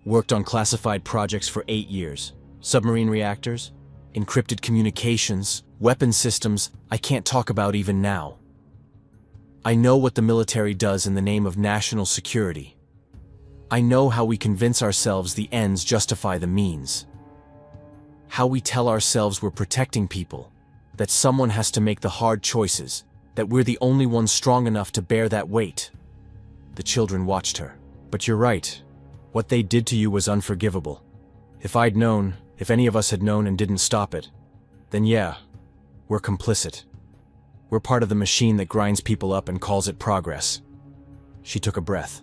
"Worked on classified projects for 8 years. Submarine reactors, encrypted communications, weapon systems I can't talk about even now. I know what the military does in the name of national security. I know how we convince ourselves the ends justify the means. How we tell ourselves we're protecting people, that someone has to make the hard choices, that we're the only ones strong enough to bear that weight." The children watched her. "But you're right. What they did to you was unforgivable. If I'd known, if any of us had known and didn't stop it, then yeah, we're complicit. We're part of the machine that grinds people up and calls it progress." She took a breath.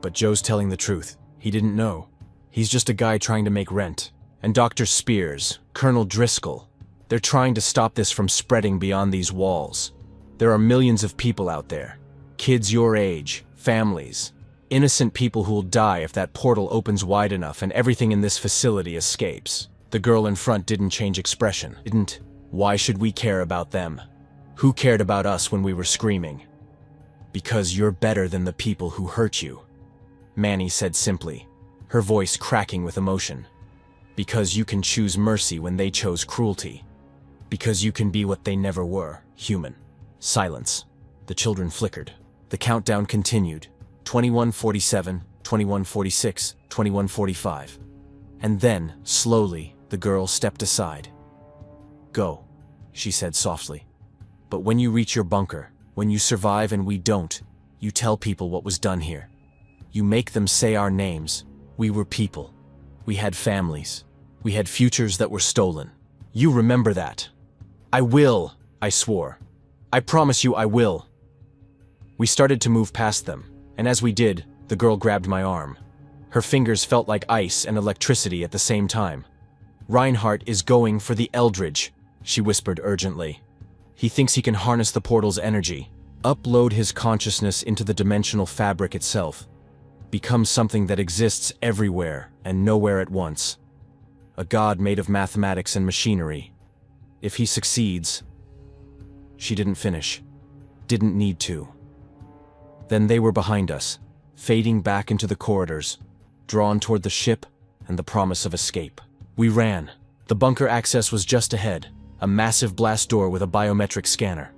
"But Joe's telling the truth. He didn't know. He's just a guy trying to make rent. And Dr. Spears, Colonel Driscoll, they're trying to stop this from spreading beyond these walls. There are millions of people out there. Kids your age, families, innocent people who'll die if that portal opens wide enough and everything in this facility escapes." The girl in front didn't change expression. Didn't. "Why should we care about them? Who cared about us when we were screaming?" "Because you're better than the people who hurt you," Manny said simply, her voice cracking with emotion. "Because you can choose mercy when they chose cruelty. Because you can be what they never were, human." Silence. The children flickered. The countdown continued. 21:47, 21:46, 21:45. And then, slowly, the girl stepped aside. "Go," she said softly. "But when you reach your bunker, when you survive and we don't, you tell people what was done here. You make them say our names. We were people. We had families. We had futures that were stolen. You remember that." "I will," I swore. "I promise you I will." We started to move past them, and as we did, the girl grabbed my arm. Her fingers felt like ice and electricity at the same time. "Reinhardt is going for the Eldridge," she whispered urgently. "He thinks he can harness the portal's energy, upload his consciousness into the dimensional fabric itself, become something that exists everywhere and nowhere at once. A god made of mathematics and machinery. If he succeeds..." She didn't finish. Didn't need to. Then they were behind us, fading back into the corridors, drawn toward the ship and the promise of escape. We ran. The bunker access was just ahead, a massive blast door with a biometric scanner.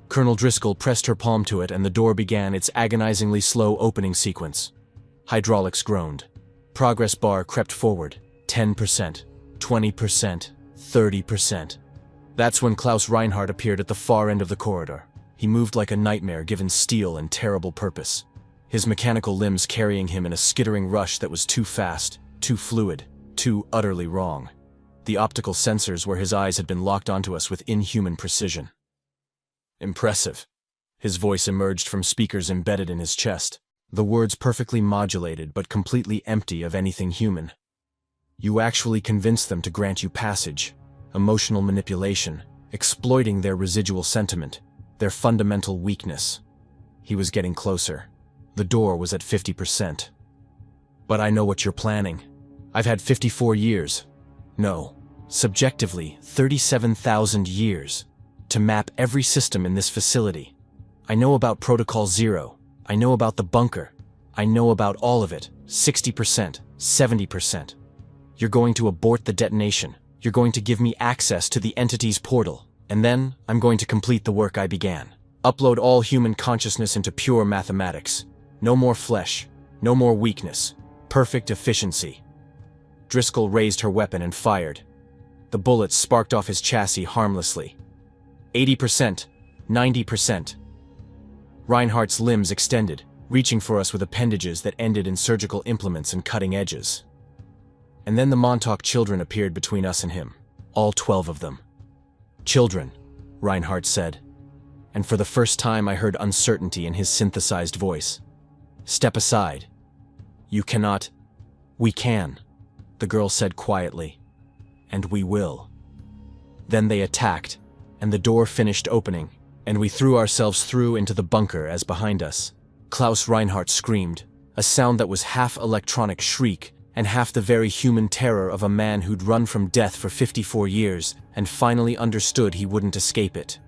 Colonel Driscoll pressed her palm to it and the door began its agonizingly slow opening sequence. Hydraulics groaned. Progress bar crept forward. 10%, 20%, 30%. That's when Klaus Reinhardt appeared at the far end of the corridor. He moved like a nightmare given steel and terrible purpose. His mechanical limbs carrying him in a skittering rush that was too fast, too fluid, too utterly wrong. The optical sensors where his eyes had been locked onto us with inhuman precision. Impressive. His voice emerged from speakers embedded in his chest, the words perfectly modulated but completely empty of anything human. You actually convinced them to grant you passage. Emotional manipulation, exploiting their residual sentiment, their fundamental weakness. He was getting closer. The door was at 50%. But I know what you're planning. I've had 54 years. No, subjectively, 37,000 years to map every system in this facility. I know about Protocol Zero. I know about the bunker. I know about all of it. 60%, 70%. You're going to abort the detonation. You're going to give me access to the entity's portal. And then I'm going to complete the work I began. Upload all human consciousness into pure mathematics. No more flesh. No more weakness. Perfect efficiency. Driscoll raised her weapon and fired. The bullets sparked off his chassis harmlessly. 80%, 90%. Reinhardt's limbs extended, reaching for us with appendages that ended in surgical implements and cutting edges. And then the Montauk children appeared between us and him. All 12 of them. Children, Reinhardt said. And for the first time I heard uncertainty in his synthesized voice. Step aside. You cannot. We can, the girl said quietly. And we will. Then they attacked, and the door finished opening, and we threw ourselves through into the bunker as behind us. Klaus Reinhardt screamed, a sound that was half electronic shriek and half the very human terror of a man who'd run from death for 54 years and finally understood he wouldn't escape it.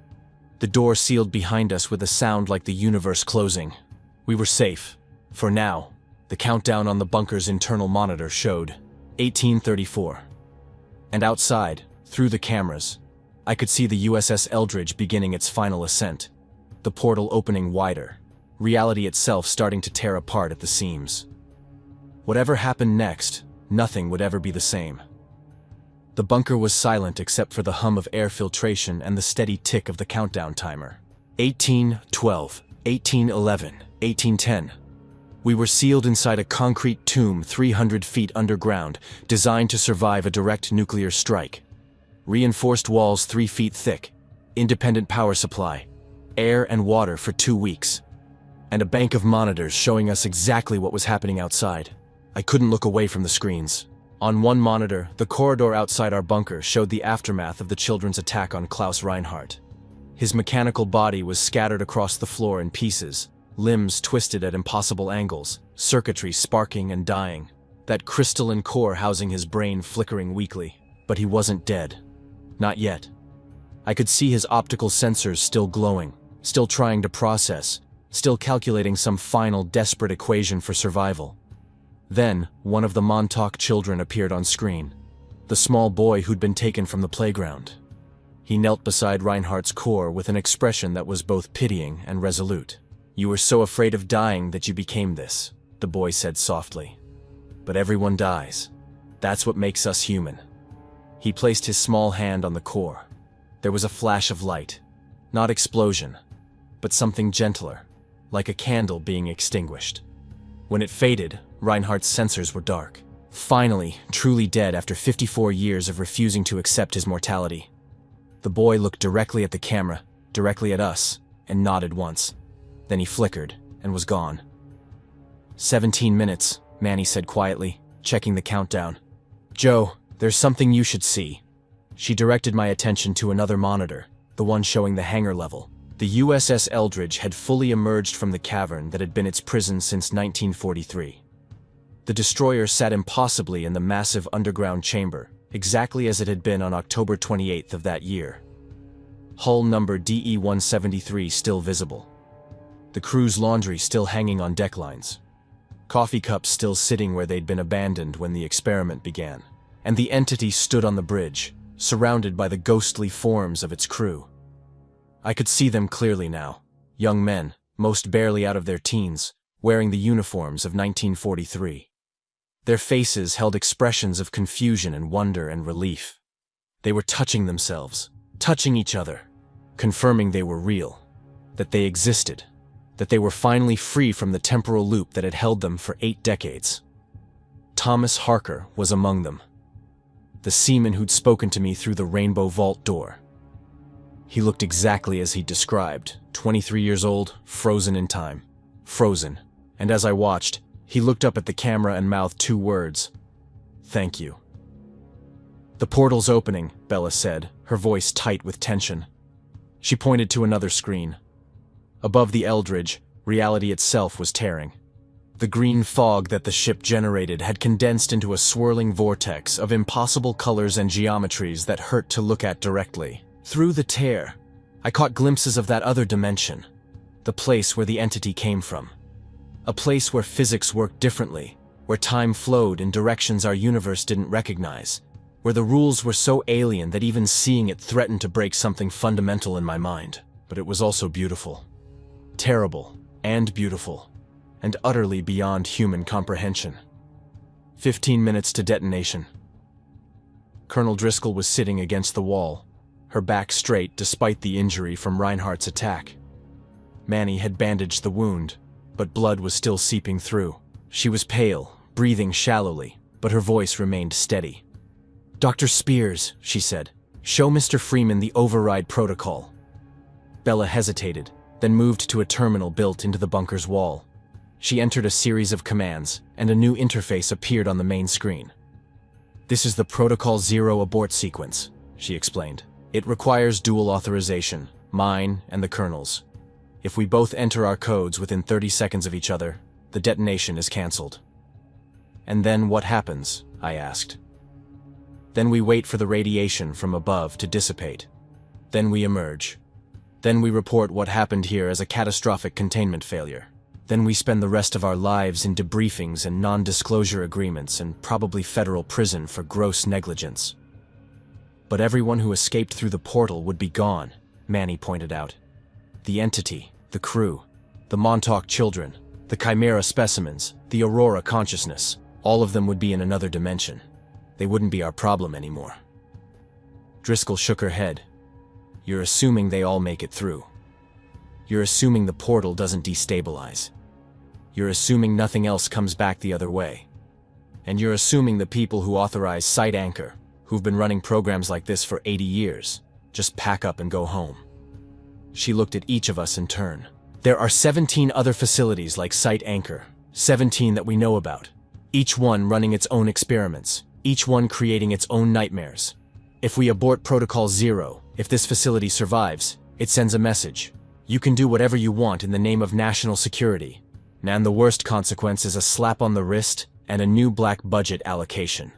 The door sealed behind us with a sound like the universe closing. We were safe. For now. The countdown on the bunker's internal monitor showed 1834. And outside, through the cameras, I could see the USS Eldridge beginning its final ascent. The portal opening wider. Reality itself starting to tear apart at the seams. Whatever happened next, nothing would ever be the same. The bunker was silent except for the hum of air filtration and the steady tick of the countdown timer. 1812, 1811, 1810. We were sealed inside a concrete tomb 300 feet underground, designed to survive a direct nuclear strike. Reinforced walls 3 feet thick, independent power supply, air and water for 2 weeks, and a bank of monitors showing us exactly what was happening outside. I couldn't look away from the screens. On one monitor, the corridor outside our bunker showed the aftermath of the children's attack on Klaus Reinhardt. His mechanical body was scattered across the floor in pieces, limbs twisted at impossible angles, circuitry sparking and dying, that crystalline core housing his brain flickering weakly. But he wasn't dead. Not yet. I could see his optical sensors still glowing, still trying to process, still calculating some final desperate equation for survival. Then, one of the Montauk children appeared on screen. The small boy who'd been taken from the playground. He knelt beside Reinhardt's core with an expression that was both pitying and resolute. You were so afraid of dying that you became this, the boy said softly. But everyone dies. That's what makes us human. He placed his small hand on the core. There was a flash of light. Not explosion, but something gentler, like a candle being extinguished. When it faded, Reinhardt's sensors were dark. Finally, truly dead after 54 years of refusing to accept his mortality. The boy looked directly at the camera, directly at us, and nodded once. Then he flickered and was gone. 17 minutes, Manny said quietly, checking the countdown. Joe, there's something you should see. She directed my attention to another monitor, the one showing the hangar level. The USS Eldridge had fully emerged from the cavern that had been its prison since 1943. The destroyer sat impossibly in the massive underground chamber, exactly as it had been on October 28th of that year. Hull number DE-173 still visible. The crew's laundry still hanging on deck lines. Coffee cups still sitting where they'd been abandoned when the experiment began. And the entity stood on the bridge, surrounded by the ghostly forms of its crew. I could see them clearly now. Young men, most barely out of their teens, wearing the uniforms of 1943. Their faces held expressions of confusion and wonder and relief. They were touching themselves, touching each other, confirming they were real, that they existed, that they were finally free from the temporal loop that had held them for 8 decades. Thomas Harker was among them, the seaman who'd spoken to me through the Rainbow Vault door. He looked exactly as he'd described, 23 years old, frozen in time. Frozen. And as I watched, he looked up at the camera and mouthed 2 words. "Thank you." "The portal's opening," Bella said, her voice tight with tension. She pointed to another screen. Above the Eldridge, reality itself was tearing. The green fog that the ship generated had condensed into a swirling vortex of impossible colors and geometries that hurt to look at directly. Through the tear, I caught glimpses of that other dimension, the place where the entity came from. A place where physics worked differently, where time flowed in directions our universe didn't recognize, where the rules were so alien that even seeing it threatened to break something fundamental in my mind. But it was also beautiful. Terrible and beautiful, and utterly beyond human comprehension. 15 minutes to detonation. Colonel Driscoll was sitting against the wall, her back straight despite the injury from Reinhardt's attack. Manny had bandaged the wound, but blood was still seeping through. She was pale, breathing shallowly, but her voice remained steady. "Dr. Spears," she said, "show Mr. Freeman the override protocol." Bella hesitated, then moved to a terminal built into the bunker's wall. She entered a series of commands, and a new interface appeared on the main screen. "This is the Protocol 0 abort sequence," she explained. "It requires dual authorization, mine and the Colonel's. If we both enter our codes within 30 seconds of each other, the detonation is cancelled." "And then what happens?" I asked. "Then we wait for the radiation from above to dissipate. Then we emerge. Then we report what happened here as a catastrophic containment failure. Then we spend the rest of our lives in debriefings and non-disclosure agreements and probably federal prison for gross negligence." "But everyone who escaped through the portal would be gone," Manny pointed out. "The entity, the crew, the Montauk children, the Chimera specimens, the Aurora consciousness, all of them would be in another dimension. They wouldn't be our problem anymore." Driscoll shook her head. "You're assuming they all make it through. You're assuming the portal doesn't destabilize. You're assuming nothing else comes back the other way. And you're assuming the people who authorize Site Anchor, who've been running programs like this for 80 years, just pack up and go home." She looked at each of us in turn. "There are 17 other facilities like Site Anchor, 17 that we know about, each one running its own experiments, each one creating its own nightmares. If we abort Protocol 0, if this facility survives, it sends a message. You can do whatever you want in the name of national security. And the worst consequence is a slap on the wrist and a new black budget allocation.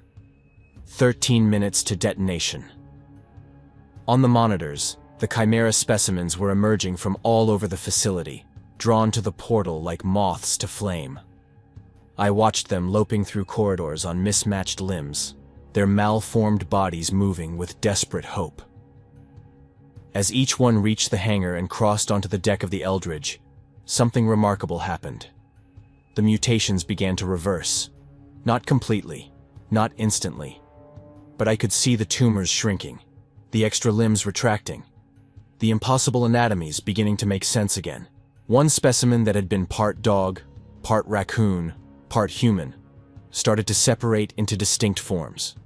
13 minutes to detonation." On the monitors, the Chimera specimens were emerging from all over the facility, drawn to the portal like moths to flame. I watched them loping through corridors on mismatched limbs, their malformed bodies moving with desperate hope. As each one reached the hangar and crossed onto the deck of the Eldridge, something remarkable happened. The mutations began to reverse. Not completely, not instantly, but I could see the tumors shrinking, the extra limbs retracting, the impossible anatomies beginning to make sense again. One specimen that had been part dog, part raccoon, part human, started to separate into distinct forms.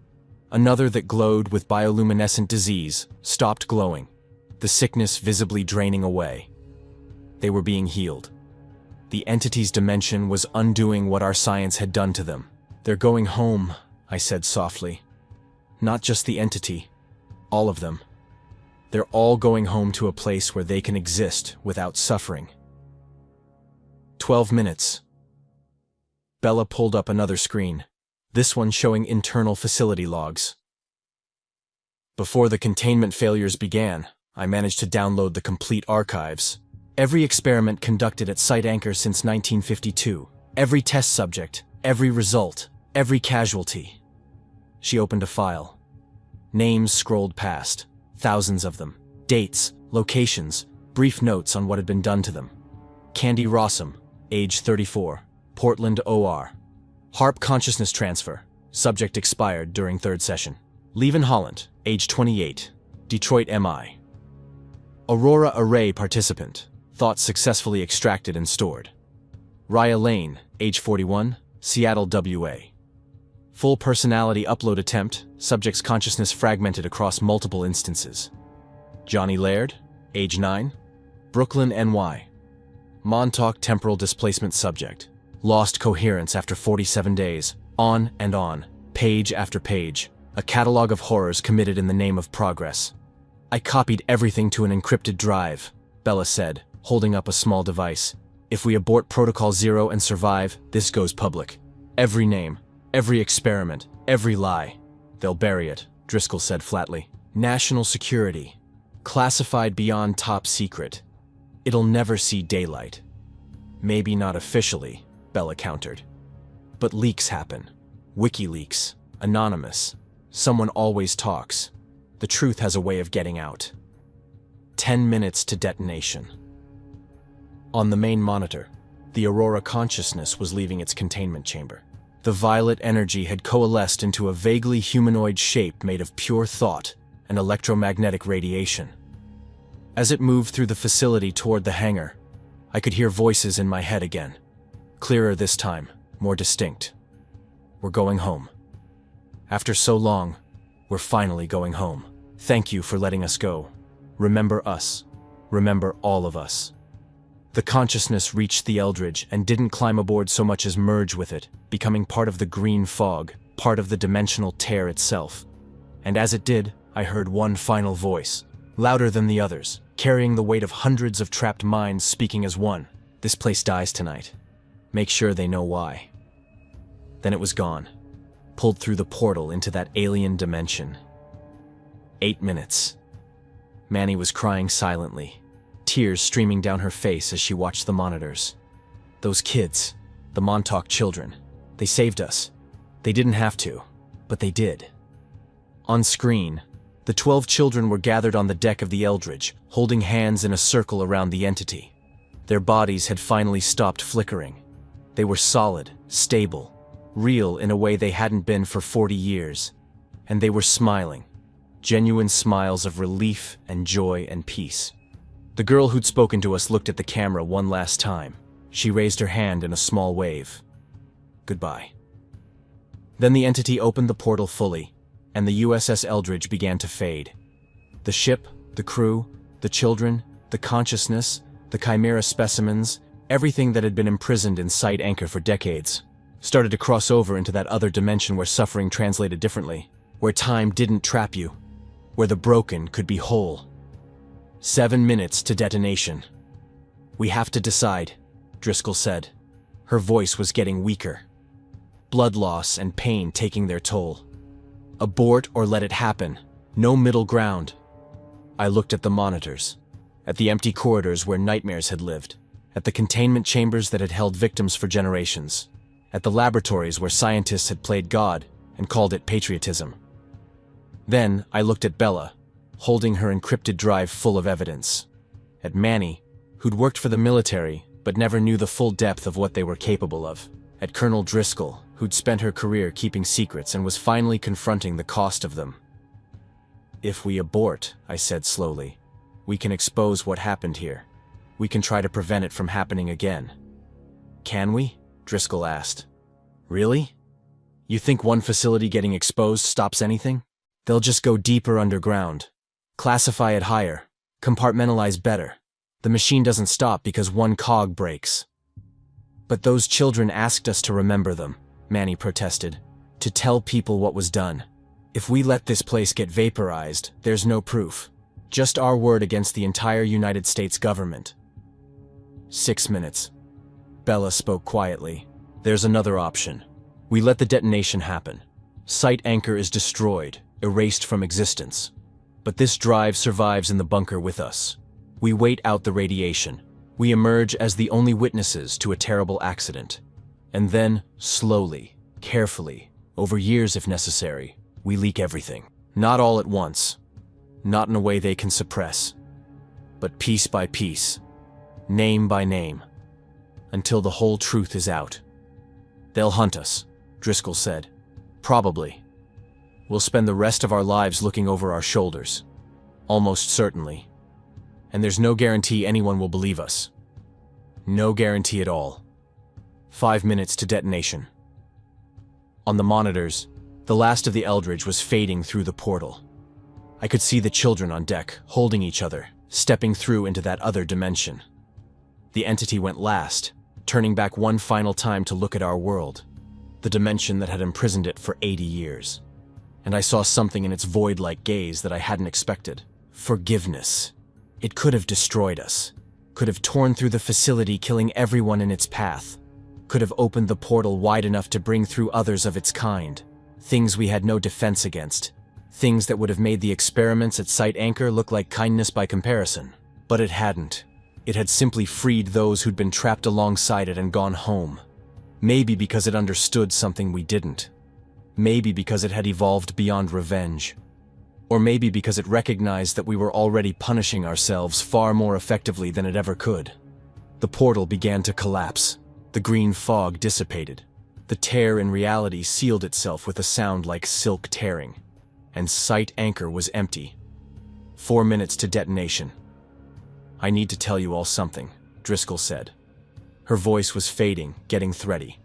Another that glowed with bioluminescent disease stopped glowing, the sickness visibly draining away. They were being healed. The entity's dimension was undoing what our science had done to them. "They're going home," I said softly. "Not just the entity, all of them. They're all going home to a place where they can exist without suffering." 12 minutes. Bella pulled up another screen, this one showing internal facility logs. "Before the containment failures began, I managed to download the complete archives. Every experiment conducted at Site Anchor since 1952, every test subject, every result, every casualty." She opened a file. Names scrolled past, thousands of them. Dates, Locations, brief notes on what had been done to them. Candy Rossum, age 34, Portland OR. HARP consciousness transfer, subject expired during third session. Leven Holland, age 28, Detroit MI. Aurora Array participant, thoughts successfully extracted and stored. Raya Lane, age 41, Seattle WA. Full personality upload attempt, subject's consciousness fragmented across multiple instances. Johnny Laird, age 9, Brooklyn NY. Montauk temporal displacement subject, lost coherence after 47 days, on and on, page after page, a catalog of horrors committed in the name of progress. I copied everything to an encrypted drive, Bella said, holding up a small device. If we abort Protocol Zero and survive, this goes public. Every name, every experiment, every lie. They'll bury it, Driscoll said flatly. National security. Classified beyond top secret. It'll never see daylight. Maybe not officially, Bella countered. But leaks happen. WikiLeaks. Anonymous. Someone always talks. The truth has a way of getting out. 10 minutes to detonation. On the main monitor, the Aurora consciousness was leaving its containment chamber. The violet energy had coalesced into a vaguely humanoid shape made of pure thought and electromagnetic radiation. As it moved through the facility toward the hangar, I could hear voices in my head again. Clearer this time, more distinct. We're going home. After so long, we're finally going home. Thank you for letting us go. Remember us. Remember all of us. The consciousness reached the Eldridge and didn't climb aboard so much as merge with it, becoming part of the green fog, part of the dimensional tear itself. And as it did, I heard one final voice, louder than the others, carrying the weight of hundreds of trapped minds speaking as one. This place dies tonight. Make sure they know why. Then it was gone, pulled through the portal into that alien dimension. 8 minutes. Manny was crying silently, tears streaming down her face as she watched the monitors. Those kids, the Montauk children, they saved us. They didn't have to, but they did. On screen, the 12 children were gathered on the deck of the Eldridge, holding hands in a circle around the entity. Their bodies had finally stopped flickering. They were solid, stable, real in a way they hadn't been for 40 years. And they were smiling, genuine smiles of relief and joy and peace. The girl who'd spoken to us looked at the camera one last time. She raised her hand in a small wave. Goodbye. Then the entity opened the portal fully, and the USS Eldridge began to fade. The ship, the crew, the children, the consciousness, the chimera specimens, everything that had been imprisoned in Sight Anchor for decades, started to cross over into that other dimension where suffering translated differently, where time didn't trap you, where the broken could be whole. 7 minutes to detonation. We have to decide, Driscoll said. Her voice was getting weaker. Blood loss and pain taking their toll. Abort or let it happen. No middle ground. I looked at the monitors, at the empty corridors where nightmares had lived, at the containment chambers that had held victims for generations, at the laboratories where scientists had played God and called it patriotism. Then I looked at Bella, holding her encrypted drive full of evidence, at Manny, who'd worked for the military but never knew the full depth of what they were capable of, at Colonel Driscoll, who'd spent her career keeping secrets and was finally confronting the cost of them. If we abort, I said slowly, we can expose what happened here. We can try to prevent it from happening again. Can we? Driscoll asked. Really? You think one facility getting exposed stops anything? They'll just go deeper underground. Classify it higher. Compartmentalize better. The machine doesn't stop because one cog breaks. But those children asked us to remember them, Manny protested. To tell people what was done. If we let this place get vaporized, there's no proof. Just our word against the entire United States government. 6 minutes. Bella spoke quietly. There's another option. We let the detonation happen. Sight Anchor is destroyed, erased from existence. But this drive survives in the bunker with us. We wait out the radiation. We emerge as the only witnesses to a terrible accident. And then, slowly, carefully, over years if necessary, we leak everything. Not all at once. Not in a way they can suppress. but piece by piece, name by name, until the whole truth is out. They'll hunt us, Driscoll said. Probably. We'll spend the rest of our lives looking over our shoulders. Almost certainly. And there's no guarantee anyone will believe us. No guarantee at all. 5 minutes to detonation. On the monitors, the last of the Eldridge was fading through the portal. I could see the children on deck, holding each other, stepping through into that other dimension. The entity went last, turning back one final time to look at our world, the dimension that had imprisoned it for 80 years. And I saw something in its void-like gaze that I hadn't expected. Forgiveness. It could have destroyed us, could have torn through the facility, killing everyone in its path, could have opened the portal wide enough to bring through others of its kind, things we had no defense against, things that would have made the experiments at Site Anchor look like kindness by comparison. But it hadn't. It had simply freed those who'd been trapped alongside it and gone home. Maybe because it understood something we didn't. Maybe because it had evolved beyond revenge. Or maybe because it recognized that we were already punishing ourselves far more effectively than it ever could. The portal began to collapse. The green fog dissipated. The tear in reality sealed itself with a sound like silk tearing. And Site Anchor was empty. 4 minutes to detonation. "I need to tell you all something," Driscoll said. Her voice was fading, getting thready.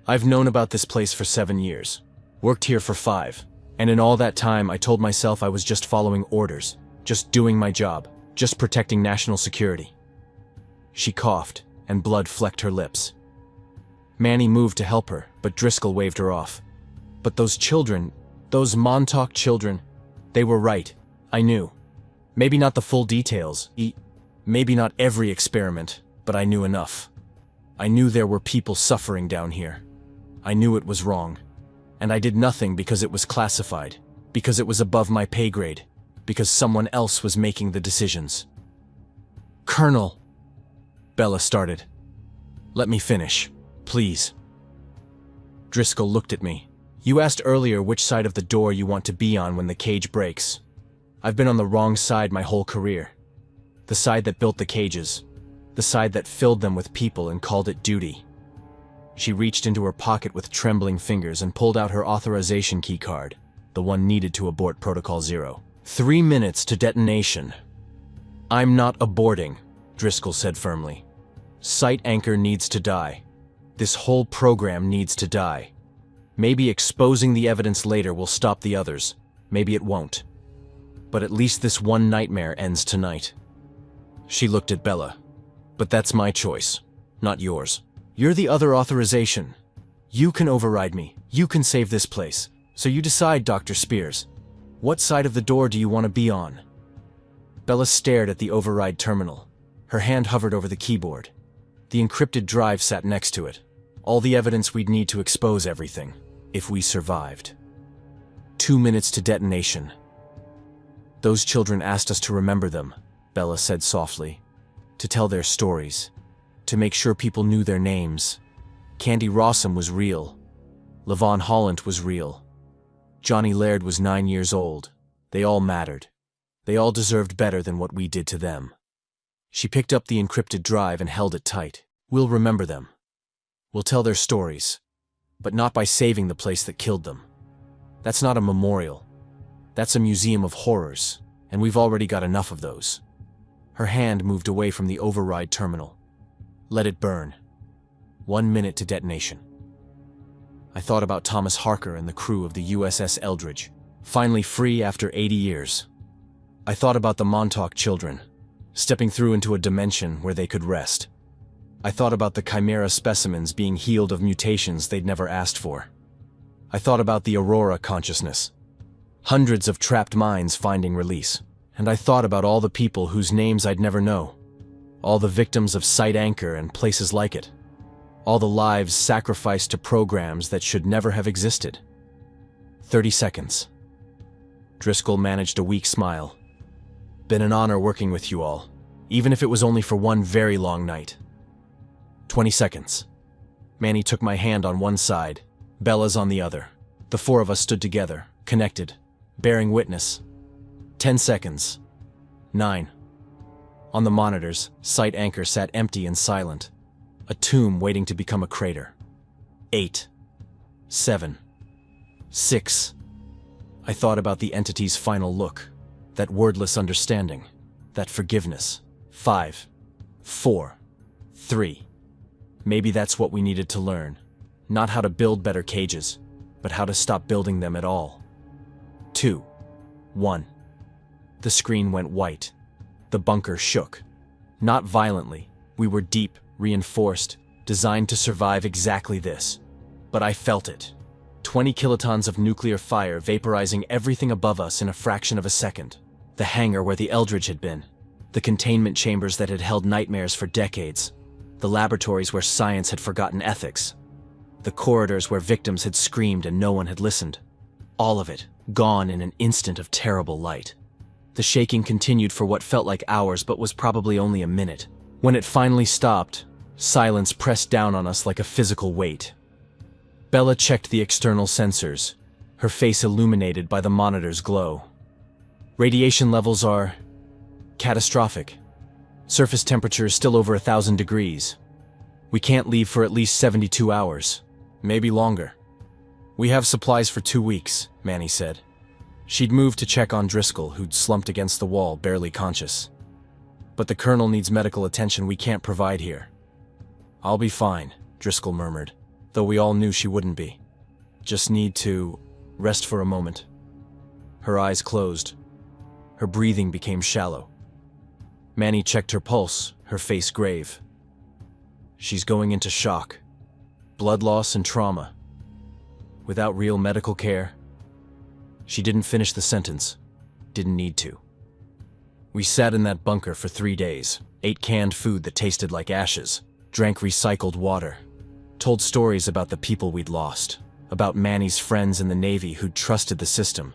"I've known about this place for 7 years. Worked here for 5. And in all that time, I told myself I was just following orders, just doing my job, just protecting national security." She coughed, and blood flecked her lips. Manny moved to help her, but Driscoll waved her off. "But those children, those Montauk children, they were right. I knew. Maybe not the full details, maybe not every experiment, but I knew enough. I knew there were people suffering down here. I knew it was wrong. And I did nothing because it was classified, because it was above my pay grade, because someone else was making the decisions." "Colonel," Bella started. "Let me finish, please." Driscoll looked at me. "You asked earlier which side of the door you want to be on when the cage breaks. I've been on the wrong side my whole career. The side that built the cages. The side that filled them with people and called it duty." She reached into her pocket with trembling fingers and pulled out her authorization key card, the one needed to abort Protocol Zero. 3 minutes to detonation. "I'm not aborting," Driscoll said firmly. "Site Anchor needs to die. This whole program needs to die. Maybe exposing the evidence later will stop the others. Maybe it won't. But at least this one nightmare ends tonight." She looked at Bella. "But that's my choice, not yours. You're the other authorization. You can override me. You can save this place. So you decide, Dr. Spears. What side of the door do you want to be on?" Bella stared at the override terminal. Her hand hovered over the keyboard. The encrypted drive sat next to it. All the evidence we'd need to expose everything, if we survived. 2 minutes to detonation. "Those children asked us to remember them," Bella said softly. "To tell their stories. To make sure people knew their names. Candy Rossum was real. Levon Holland was real. Johnny Laird was 9 years old. They all mattered. They all deserved better than what we did to them." She picked up the encrypted drive and held it tight. "We'll remember them. We'll tell their stories. But not by saving the place that killed them. That's not a memorial. That's a museum of horrors, and we've already got enough of those." Her hand moved away from the override terminal. "Let it burn. 1 minute to detonation." I thought about Thomas Harker and the crew of the USS Eldridge, finally free after 80 years. I thought about the Montauk children, stepping through into a dimension where they could rest. I thought about the Chimera specimens being healed of mutations they'd never asked for. I thought about the Aurora consciousness, hundreds of trapped minds finding release. And I thought about all the people whose names I'd never know. All the victims of Site Anchor and places like it. All the lives sacrificed to programs that should never have existed. 30 seconds. Driscoll managed a weak smile. "Been an honor working with you all, even if it was only for one very long night." 20 seconds. Manny took my hand on one side, Bella's on the other. The 4 of us stood together, connected, bearing witness. 10 seconds. 9. On the monitors, Site Anchor sat empty and silent, a tomb waiting to become a crater. 8, 7, 6. I thought about the entity's final look, that wordless understanding, that forgiveness. 5, 4, 3. Maybe that's what we needed to learn. Not how to build better cages, but how to stop building them at all. 2, 1. The screen went white. The bunker shook. Not violently. We were deep, reinforced, designed to survive exactly this. But I felt it. 20 kilotons of nuclear fire vaporizing everything above us in a fraction of a second. The hangar where the Eldridge had been. The containment chambers that had held nightmares for decades. The laboratories where science had forgotten ethics. The corridors where victims had screamed and no one had listened. All of it, gone in an instant of terrible light. The shaking continued for what felt like hours but was probably only a minute. When it finally stopped, silence pressed down on us like a physical weight. Bella checked the external sensors, her face illuminated by the monitor's glow. Radiation levels are catastrophic. Surface temperature is still over 1,000 degrees. We can't leave for at least 72 hours, maybe longer. We have supplies for 2 weeks, Manny said. She'd moved to check on Driscoll, who'd slumped against the wall, barely conscious. But the colonel needs medical attention we can't provide here. I'll be fine, Driscoll murmured, though we all knew she wouldn't be. Just need to rest for a moment. Her eyes closed. Her breathing became shallow. Manny checked her pulse, her face grave. She's going into shock. Blood loss and trauma. Without real medical care. She didn't finish the sentence. Didn't need to. We sat in that bunker for 3 days, ate canned food that tasted like ashes, drank recycled water, told stories about the people we'd lost, about Manny's friends in the Navy who'd trusted the system,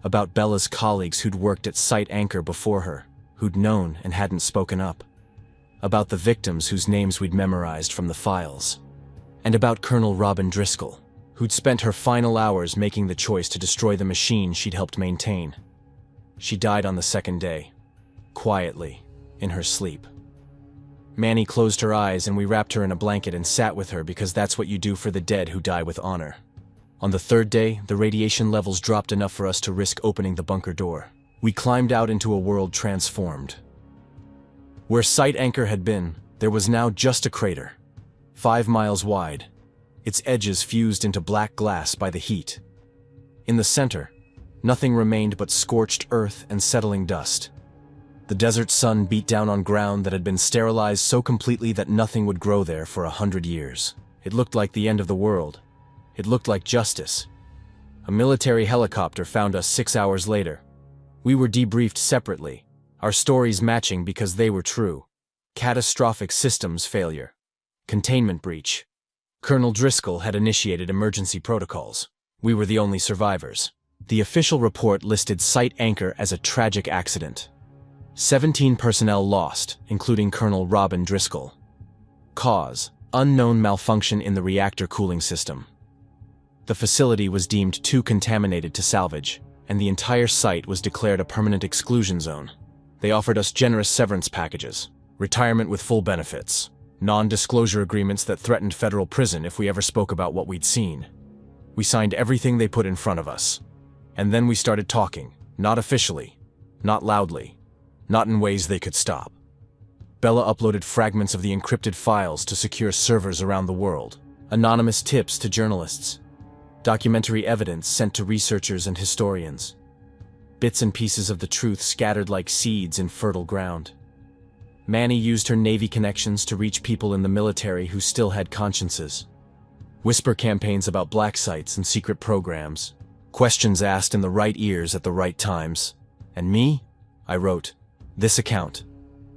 about Bella's colleagues who'd worked at Site Anchor before her, who'd known and hadn't spoken up, about the victims whose names we'd memorized from the files, and about Colonel Robin Driscoll, who'd spent her final hours making the choice to destroy the machine she'd helped maintain. She died on the second day, quietly, in her sleep. Manny closed her eyes and we wrapped her in a blanket and sat with her because that's what you do for the dead who die with honor. On the third day, the radiation levels dropped enough for us to risk opening the bunker door. We climbed out into a world transformed. Where Site Anchor had been, there was now just a crater, 5 miles wide, its edges fused into black glass by the heat. In the center, nothing remained but scorched earth and settling dust. The desert sun beat down on ground that had been sterilized so completely that nothing would grow there for 100 years. It looked like the end of the world. It looked like justice. A military helicopter found us 6 hours later. We were debriefed separately, our stories matching because they were true. Catastrophic systems failure. Containment breach. Colonel Driscoll had initiated emergency protocols. We were the only survivors. The official report listed Site Anchor as a tragic accident. 17 personnel lost, including Colonel Robin Driscoll. Cause: unknown malfunction in the reactor cooling system. The facility was deemed too contaminated to salvage, and the entire site was declared a permanent exclusion zone. They offered us generous severance packages, retirement with full benefits, non-disclosure agreements that threatened federal prison if we ever spoke about what we'd seen. We signed everything they put in front of us. And then we started talking, not officially, not loudly, not in ways they could stop. Bella uploaded fragments of the encrypted files to secure servers around the world, anonymous tips to journalists, documentary evidence sent to researchers and historians, bits and pieces of the truth scattered like seeds in fertile ground. Manny used her Navy connections to reach people in the military who still had consciences. Whisper campaigns about black sites and secret programs. Questions asked in the right ears at the right times. And me? I wrote, this account,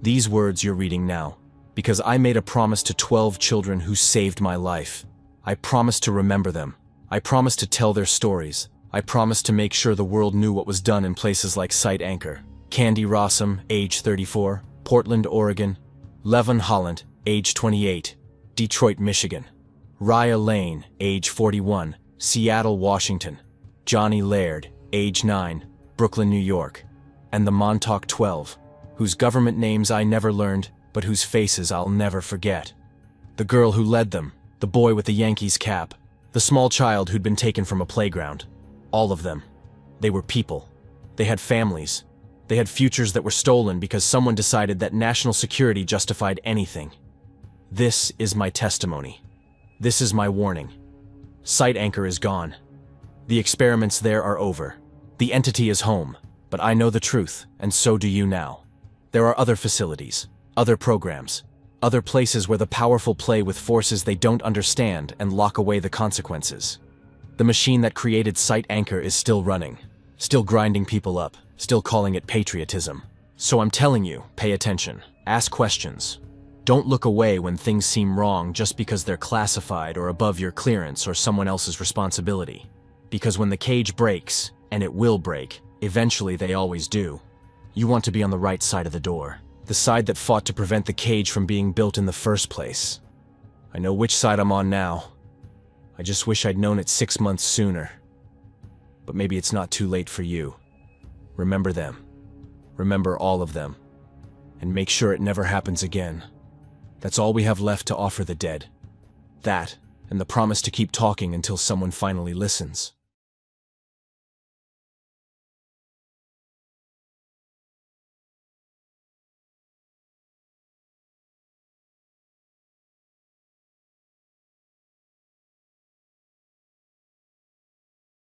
these words you're reading now, because I made a promise to 12 children who saved my life. I promised to remember them. I promised to tell their stories. I promised to make sure the world knew what was done in places like Site Anchor. Candy Rossum, age 34, Portland, Oregon. Levon Holland, age 28, Detroit, Michigan. Raya Lane, age 41, Seattle, Washington. Johnny Laird, age 9, Brooklyn, New York. And the Montauk 12, whose government names I never learned, but whose faces I'll never forget. The girl who led them, the boy with the Yankees cap, the small child who'd been taken from a playground. All of them. They were people. They had families. They had futures that were stolen because someone decided that national security justified anything. This is my testimony. This is my warning. Site Anchor is gone. The experiments there are over. The entity is home, but I know the truth, and so do you now. There are other facilities, other programs, other places where the powerful play with forces they don't understand and lock away the consequences. The machine that created Site Anchor is still running, still grinding people up, still calling it patriotism. So I'm telling you, pay attention, ask questions. Don't look away when things seem wrong just because they're classified or above your clearance or someone else's responsibility. Because when the cage breaks, and it will break, eventually they always do, you want to be on the right side of the door, the side that fought to prevent the cage from being built in the first place. I know which side I'm on now. I just wish I'd known it 6 months sooner. But maybe it's not too late for you. Remember them. Remember all of them. And make sure it never happens again. That's all we have left to offer the dead. That, and the promise to keep talking until someone finally listens.